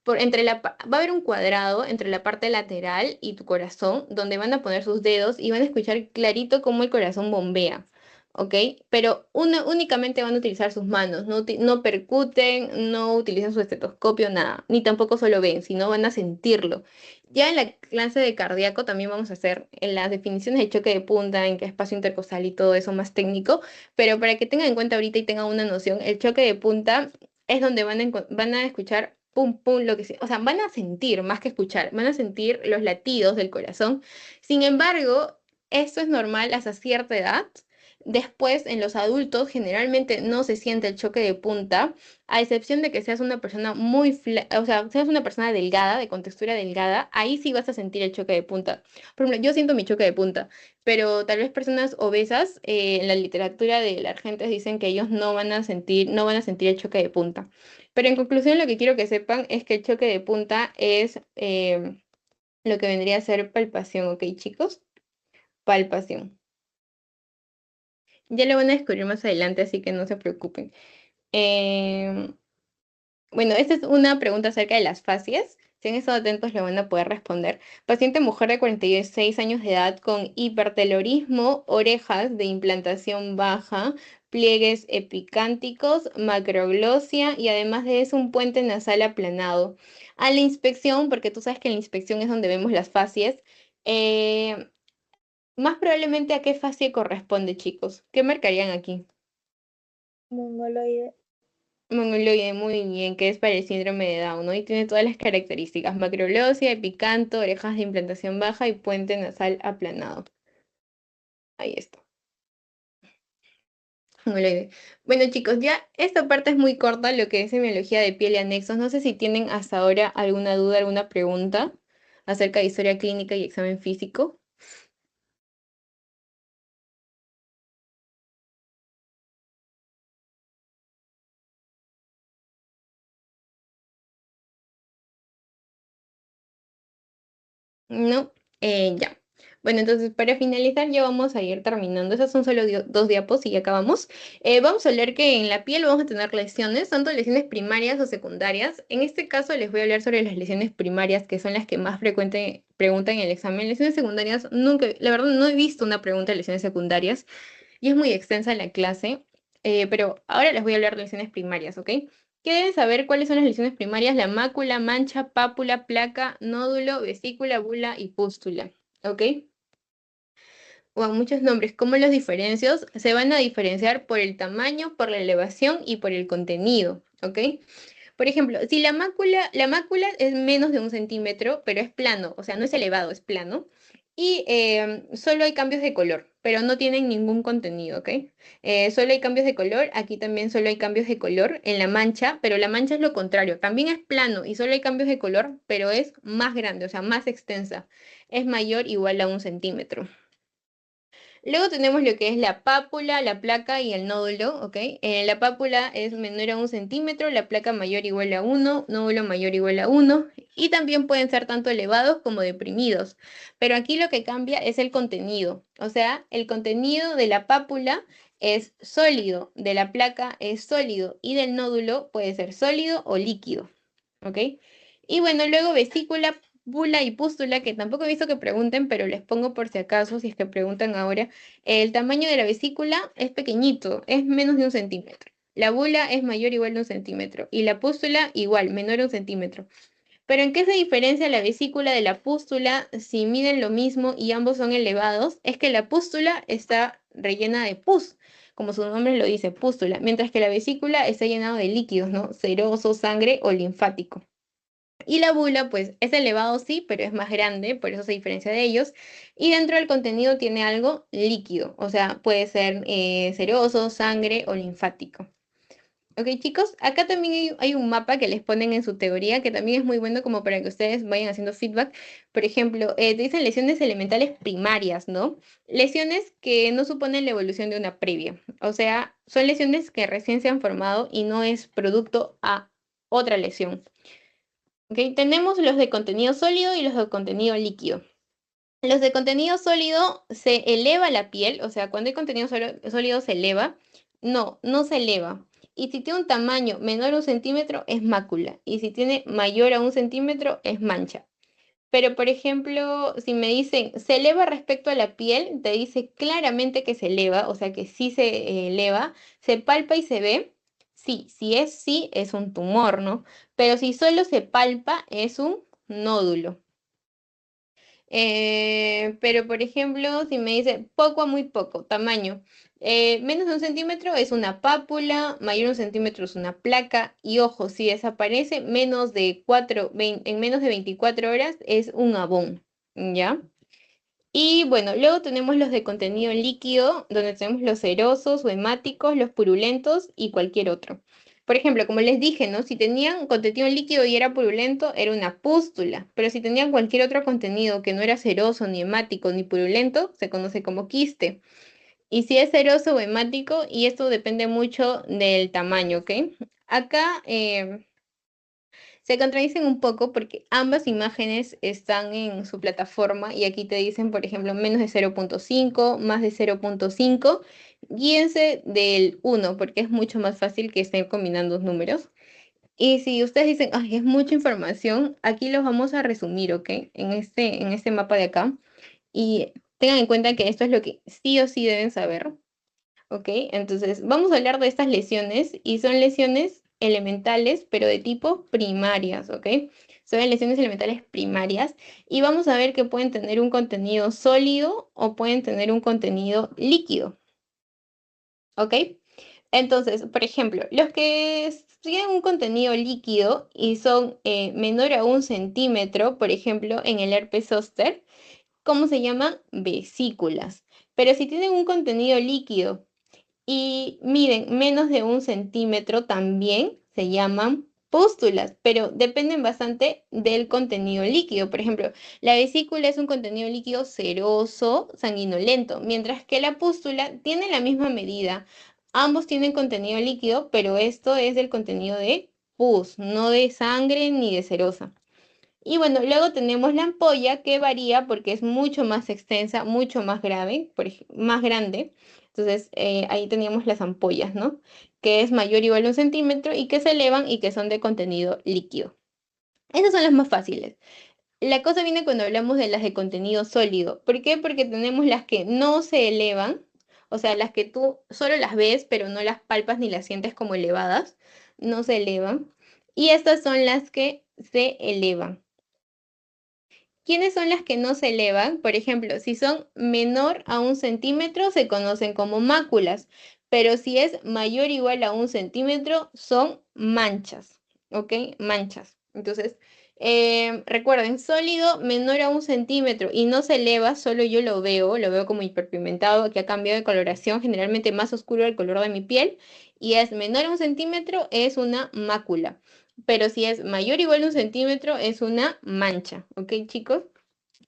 va a haber un cuadrado entre la parte lateral y tu corazón, donde van a poner sus dedos y van a escuchar clarito cómo el corazón bombea, ¿ok? Pero únicamente van a utilizar sus manos, no percuten, no utilizan su estetoscopio, nada, ni tampoco solo ven, sino van a sentirlo. Ya en la clase de cardíaco también vamos a hacer en las definiciones de choque de punta, en qué espacio intercostal y todo eso más técnico, pero para que tengan en cuenta ahorita y tengan una noción, el choque de punta es donde van a escuchar pum, pum, lo que sea. O sea, van a sentir más que escuchar, van a sentir los latidos del corazón. Sin embargo, esto es normal hasta cierta edad. Después, en los adultos, generalmente no se siente el choque de punta, a excepción de que seas una persona o sea, seas una persona delgada, de contextura delgada, ahí sí vas a sentir el choque de punta. Por ejemplo, yo siento mi choque de punta, pero tal vez personas obesas, en la literatura de la gente dicen que ellos no van a sentir el choque de punta. Pero en conclusión, lo que quiero que sepan es que el choque de punta es lo que vendría a ser palpación, ¿ok, chicos? Palpación. Ya lo van a descubrir más adelante, así que no se preocupen. Em, bueno, esta es una pregunta acerca de las fascias. Si han estado atentos, lo van a poder responder. Paciente mujer de 46 años de edad con hipertelorismo, orejas de implantación baja, pliegues epicánticos, macroglosia y además de eso un puente nasal aplanado. A la inspección, porque tú sabes que en la inspección es donde vemos las fascias, eh, más probablemente a qué fascia corresponde, chicos. ¿Qué marcarían aquí? Mongoloide. Mongoloide, muy bien, que es para el síndrome de Down, ¿no? Y tiene todas las características: macroglosia, epicanto, orejas de implantación baja y puente nasal aplanado. Ahí está. Mongoloide. Bueno, chicos, ya esta parte es muy corta, lo que es semiología de piel y anexos. No sé si tienen hasta ahora alguna duda, alguna pregunta acerca de historia clínica y examen físico. No, ya. Bueno, entonces para finalizar ya vamos a ir terminando. Esas son solo dos diapos y ya acabamos. Vamos a hablar que en la piel vamos a tener lesiones, tanto lesiones primarias o secundarias. En este caso les voy a hablar sobre las lesiones primarias, que son las que más frecuente preguntan en el examen. Lesiones secundarias, nunca, la verdad no he visto una pregunta de lesiones secundarias y es muy extensa la clase, pero ahora les voy a hablar de lesiones primarias, ¿ok? ¿Qué deben saber cuáles son las lesiones primarias? La mácula, mancha, pápula, placa, nódulo, vesícula, bula y pústula. ¿Ok? Wow, muchos nombres. ¿Cómo los diferencios? Se van a diferenciar por el tamaño, por la elevación y por el contenido. ¿Ok? Por ejemplo, si la mácula es menos de 1 centímetro, pero es plano, o sea, no es elevado, es plano, y solo hay cambios de color, pero no tienen ningún contenido, ¿ok? Solo hay cambios de color, aquí también solo hay cambios de color en la mancha, pero la mancha es lo contrario, también es plano y solo hay cambios de color, pero es más grande, o sea, más extensa, es mayor igual a 1 centímetro. Luego tenemos lo que es la pápula, la placa y el nódulo, ¿ok? La pápula es menor a 1 centímetro, la placa mayor o igual a 1, nódulo mayor o igual a 1, y también pueden ser tanto elevados como deprimidos. Pero aquí lo que cambia es el contenido, o sea, el contenido de la pápula es sólido, de la placa es sólido y del nódulo puede ser sólido o líquido, ¿ok? Y bueno, luego vesícula, bula y pústula, que tampoco he visto que pregunten, pero les pongo por si acaso, si es que preguntan ahora. El tamaño de la vesícula es pequeñito, es menos de 1 centímetro. La bula es mayor o igual a 1 centímetro. Y la pústula igual, menor a 1 centímetro. Pero ¿en qué se diferencia la vesícula de la pústula si miden lo mismo y ambos son elevados? Es que la pústula está rellena de pus, como su nombre lo dice, pústula, mientras que la vesícula está llenada de líquidos, ¿no? Seroso, sangre o linfático. Y la bula, pues, es elevado sí, pero es más grande, por eso se diferencia de ellos. Y dentro del contenido tiene algo líquido, o sea, puede ser seroso, sangre o linfático. Ok, chicos, acá también hay un mapa que les ponen en su teoría, que también es muy bueno como para que ustedes vayan haciendo feedback. Por ejemplo, te dicen lesiones elementales primarias, ¿no? Lesiones que no suponen la evolución de una previa. O sea, son lesiones que recién se han formado y no es producto a otra lesión. Ok, tenemos los de contenido sólido y los de contenido líquido. Los de contenido sólido se eleva la piel, o sea, cuando hay contenido sólido se eleva. No, no se eleva. Y si tiene un tamaño menor a 1 centímetro es mácula. Y si tiene mayor a 1 centímetro es mancha. Pero, por ejemplo, si me dicen se eleva respecto a la piel, te dice claramente que se eleva, o sea que sí se eleva, se palpa y se ve. Sí, sí, es un tumor, ¿no? Pero si solo se palpa, es un nódulo. Pero, por ejemplo, si me dice poco a muy poco, tamaño, menos de 1 centímetro es una pápula, mayor a 1 centímetro es una placa, y ojo, si desaparece en menos de 24 horas es un abón, ¿ya? Y bueno, luego tenemos los de contenido líquido, donde tenemos los serosos o hemáticos, los purulentos y cualquier otro. Por ejemplo, como les dije, ¿no? Si tenían contenido líquido y era purulento, era una pústula. Pero si tenían cualquier otro contenido que no era seroso, ni hemático, ni purulento, se conoce como quiste. Y si es seroso o hemático, y esto depende mucho del tamaño, ¿ok? Acá se contradicen un poco porque ambas imágenes están en su plataforma y aquí te dicen, por ejemplo, menos de 0.5, más de 0.5. Guíense del 1 porque es mucho más fácil que estén combinando números. Y si ustedes dicen, ay, es mucha información, aquí los vamos a resumir, ¿ok? En este mapa de acá. Y tengan en cuenta que esto es lo que sí o sí deben saber. ¿Ok? Entonces, vamos a hablar de estas lesiones y son lesiones elementales, pero de tipo primarias, ¿ok? Son lesiones elementales primarias y vamos a ver que pueden tener un contenido sólido o pueden tener un contenido líquido, ¿ok? Entonces, por ejemplo, los que tienen un contenido líquido y son menor a 1 centímetro, por ejemplo, en el herpes zóster, ¿cómo se llaman? Vesículas. Pero si tienen un contenido líquido y miden menos de 1 centímetro también se llaman pústulas, pero dependen bastante del contenido líquido. Por ejemplo, la vesícula es un contenido líquido seroso, sanguinolento, mientras que la pústula tiene la misma medida. Ambos tienen contenido líquido, pero esto es del contenido de pus, no de sangre ni de serosa. Y bueno, luego tenemos la ampolla que varía porque es mucho más extensa, mucho más grave, más grande. Entonces ahí teníamos las ampollas, ¿no? Que es mayor o igual a 1 centímetro y que se elevan y que son de contenido líquido. Esas son las más fáciles. La cosa viene cuando hablamos de las de contenido sólido. ¿Por qué? Porque tenemos las que no se elevan, o sea, las que tú solo las ves, pero no las palpas ni las sientes como elevadas, no se elevan. Y estas son las que se elevan. ¿Quiénes son las que no se elevan? Por ejemplo, si son menor a 1 centímetro, se conocen como máculas, pero si es mayor o igual a 1 centímetro, son manchas, ¿ok? Manchas. Entonces, recuerden, sólido menor a 1 centímetro y no se eleva, solo yo lo veo como hiperpigmentado, que ha cambiado de coloración, generalmente más oscuro el color de mi piel, y es menor a 1 centímetro, es una mácula. Pero si es mayor o igual a 1 centímetro, es una mancha, ¿ok, chicos?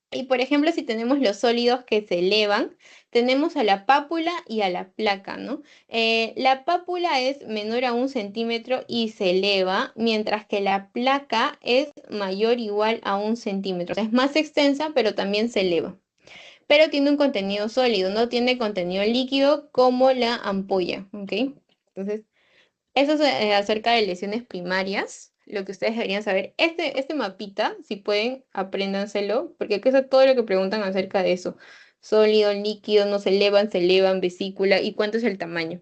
Y por ejemplo, si tenemos los sólidos que se elevan, tenemos a la pápula y a la placa, ¿no? La pápula es menor a 1 centímetro y se eleva, mientras que la placa es mayor o igual a 1 centímetro. Es más extensa, pero también se eleva. Pero tiene un contenido sólido, no tiene contenido líquido como la ampolla, ¿ok? Entonces, eso es acerca de lesiones primarias, lo que ustedes deberían saber. Este mapita, si pueden, apréndanselo, porque aquí está todo lo que preguntan acerca de eso. Sólido, líquido, no se elevan, vesícula y cuánto es el tamaño.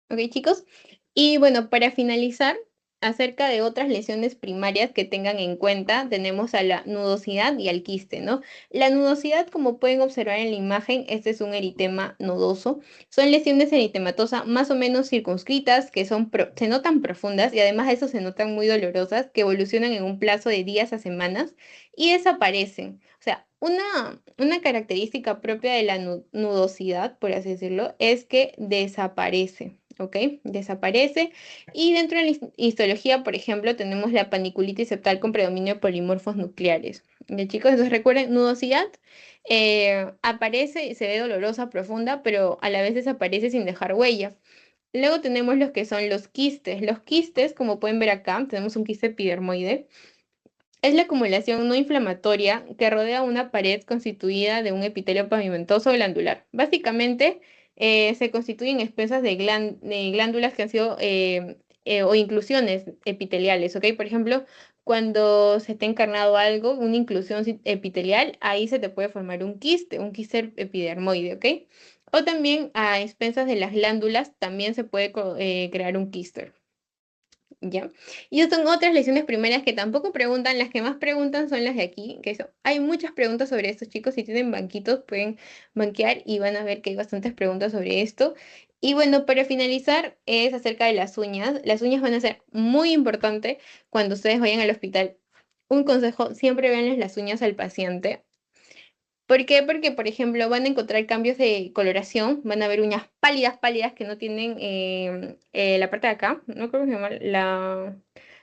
¿Ok, chicos? Y bueno, para finalizar, acerca de otras lesiones primarias que tengan en cuenta, tenemos a la nudosidad y al quiste, ¿no? La nudosidad, como pueden observar en la imagen, este es un eritema nodoso. Son lesiones eritematosas más o menos circunscritas, que se notan profundas y además de eso se notan muy dolorosas, que evolucionan en un plazo de días a semanas y desaparecen. O sea, una característica propia de la nudosidad, por así decirlo, es que desaparece, ¿ok? Desaparece. Y dentro de la histología, por ejemplo, tenemos la paniculitis septal con predominio de polimorfos nucleares. ¿Ya, chicos? Entonces recuerden, nudosidad aparece y se ve dolorosa, profunda, pero a la vez desaparece sin dejar huella. Luego tenemos los que son los quistes. Los quistes, como pueden ver acá, tenemos un quiste epidermoide. Es la acumulación no inflamatoria que rodea una pared constituida de un epitelio pavimentoso glandular. Básicamente, se constituyen espesas de glándulas que han sido o inclusiones epiteliales, ¿ok? Por ejemplo, cuando se te ha encarnado algo, una inclusión epitelial, ahí se te puede formar un quiste epidermoide, ¿ok? O también a expensas de las glándulas también se puede crear un quiste. ¿Ya? Y son otras lesiones primarias que tampoco preguntan, las que más preguntan son las de aquí, que eso. Hay muchas preguntas sobre estos chicos, si tienen banquitos pueden banquear y van a ver que hay bastantes preguntas sobre esto. Y bueno, para finalizar es acerca de las uñas. Las uñas van a ser muy importantes cuando ustedes vayan al hospital. Un consejo, siempre véanles las uñas al paciente. ¿Por qué? Porque, por ejemplo, van a encontrar cambios de coloración, van a ver uñas pálidas, pálidas que no tienen la parte de acá, no creo que se llama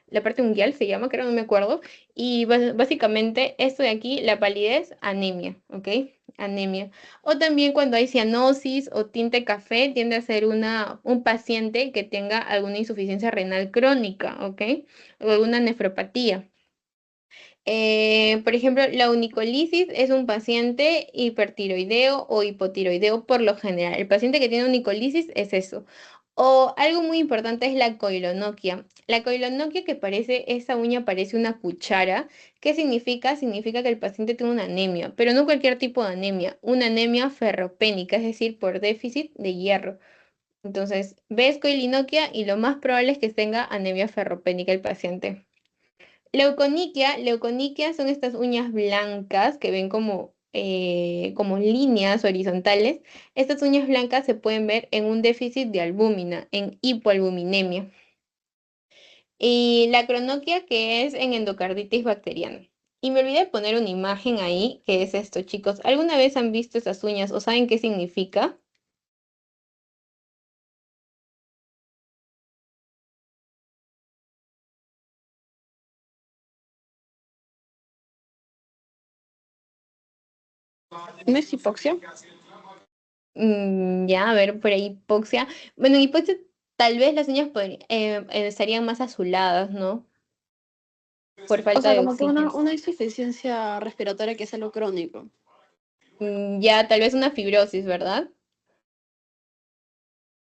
la parte unguial, se llama, creo, no me acuerdo. Y básicamente esto de aquí, la palidez, anemia, ¿ok? Anemia. O también cuando hay cianosis o tinte café, tiende a ser un paciente que tenga alguna insuficiencia renal crónica, ¿ok? O alguna nefropatía. Por ejemplo, la unicolisis es un paciente hipertiroideo o hipotiroideo por lo general. El paciente que tiene unicolisis es eso. O algo muy importante es la coilonoquia. La coilonoquia que parece, esa uña parece una cuchara. ¿Qué significa? Significa que el paciente tiene una anemia, pero no cualquier tipo de anemia, una anemia ferropénica, es decir, por déficit de hierro. Entonces, ves coilonoquia y lo más probable es que tenga anemia ferropénica el paciente. Leuconiquia son estas uñas blancas que ven como líneas horizontales. Estas uñas blancas se pueden ver en un déficit de albúmina, en hipoalbuminemia. Y la cronoquia que es en endocarditis bacteriana. Y me olvidé de poner una imagen ahí, que es esto, chicos. ¿Alguna vez han visto esas uñas o saben qué significa? ¿No es hipoxia? Ya, a ver, por ahí hipoxia. Bueno, en hipoxia tal vez las uñas estarían más azuladas, ¿no? Por O falta sea, de como que oxígeno. una insuficiencia respiratoria que es algo crónico. Ya, tal vez una fibrosis, ¿verdad?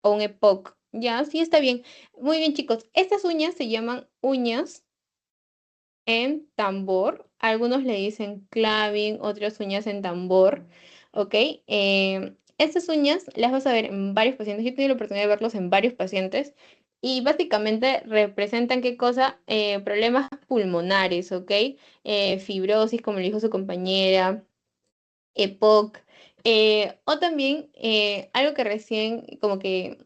O un EPOC. Ya, sí, está bien. Muy bien, chicos. Estas uñas se llaman uñas en tambor. Algunos le dicen claving, otras uñas en tambor. ¿Ok? Estas uñas las vas a ver en varios pacientes. Yo he tenido la oportunidad de verlos en varios pacientes. Y básicamente representan qué cosa? Problemas pulmonares, ¿ok? Fibrosis, como le dijo su compañera, EPOC. O también algo que recién como que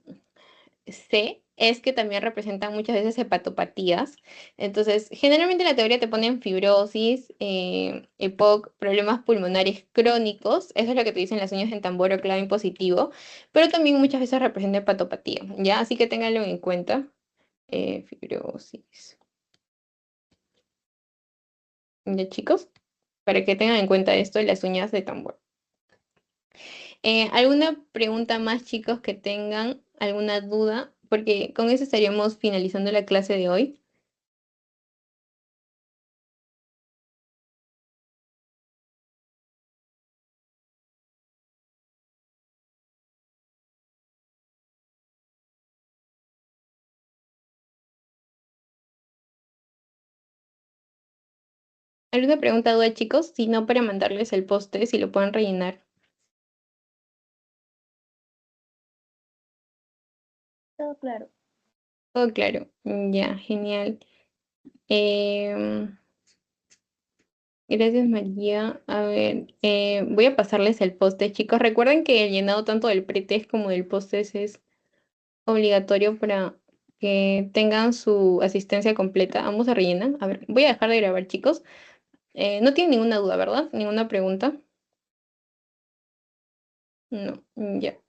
sé es que también representan muchas veces hepatopatías. Entonces, generalmente en la teoría te ponen fibrosis, EPOC, problemas pulmonares crónicos. Eso es lo que te dicen las uñas en tambor o clave positivo. Pero también muchas veces representa hepatopatía, ¿ya? Así que ténganlo en cuenta. Fibrosis. ¿Ya, chicos? Para que tengan en cuenta esto de las uñas de tambor. ¿Alguna pregunta más, chicos, que tengan? ¿Alguna duda? Porque con eso estaríamos finalizando la clase de hoy. ¿Alguna pregunta, duda, chicos? Si no, para mandarles el poste, si lo pueden rellenar. Todo claro. Todo claro. Ya, genial. Em, Gracias, María. A ver, voy a pasarles el post chicos. Recuerden que el llenado tanto del pretest como del post es obligatorio para que tengan su asistencia completa. Ambos se rellenan. A ver, voy a dejar de grabar, chicos. No tienen ninguna duda, ¿verdad? ¿Ninguna pregunta? No, ya.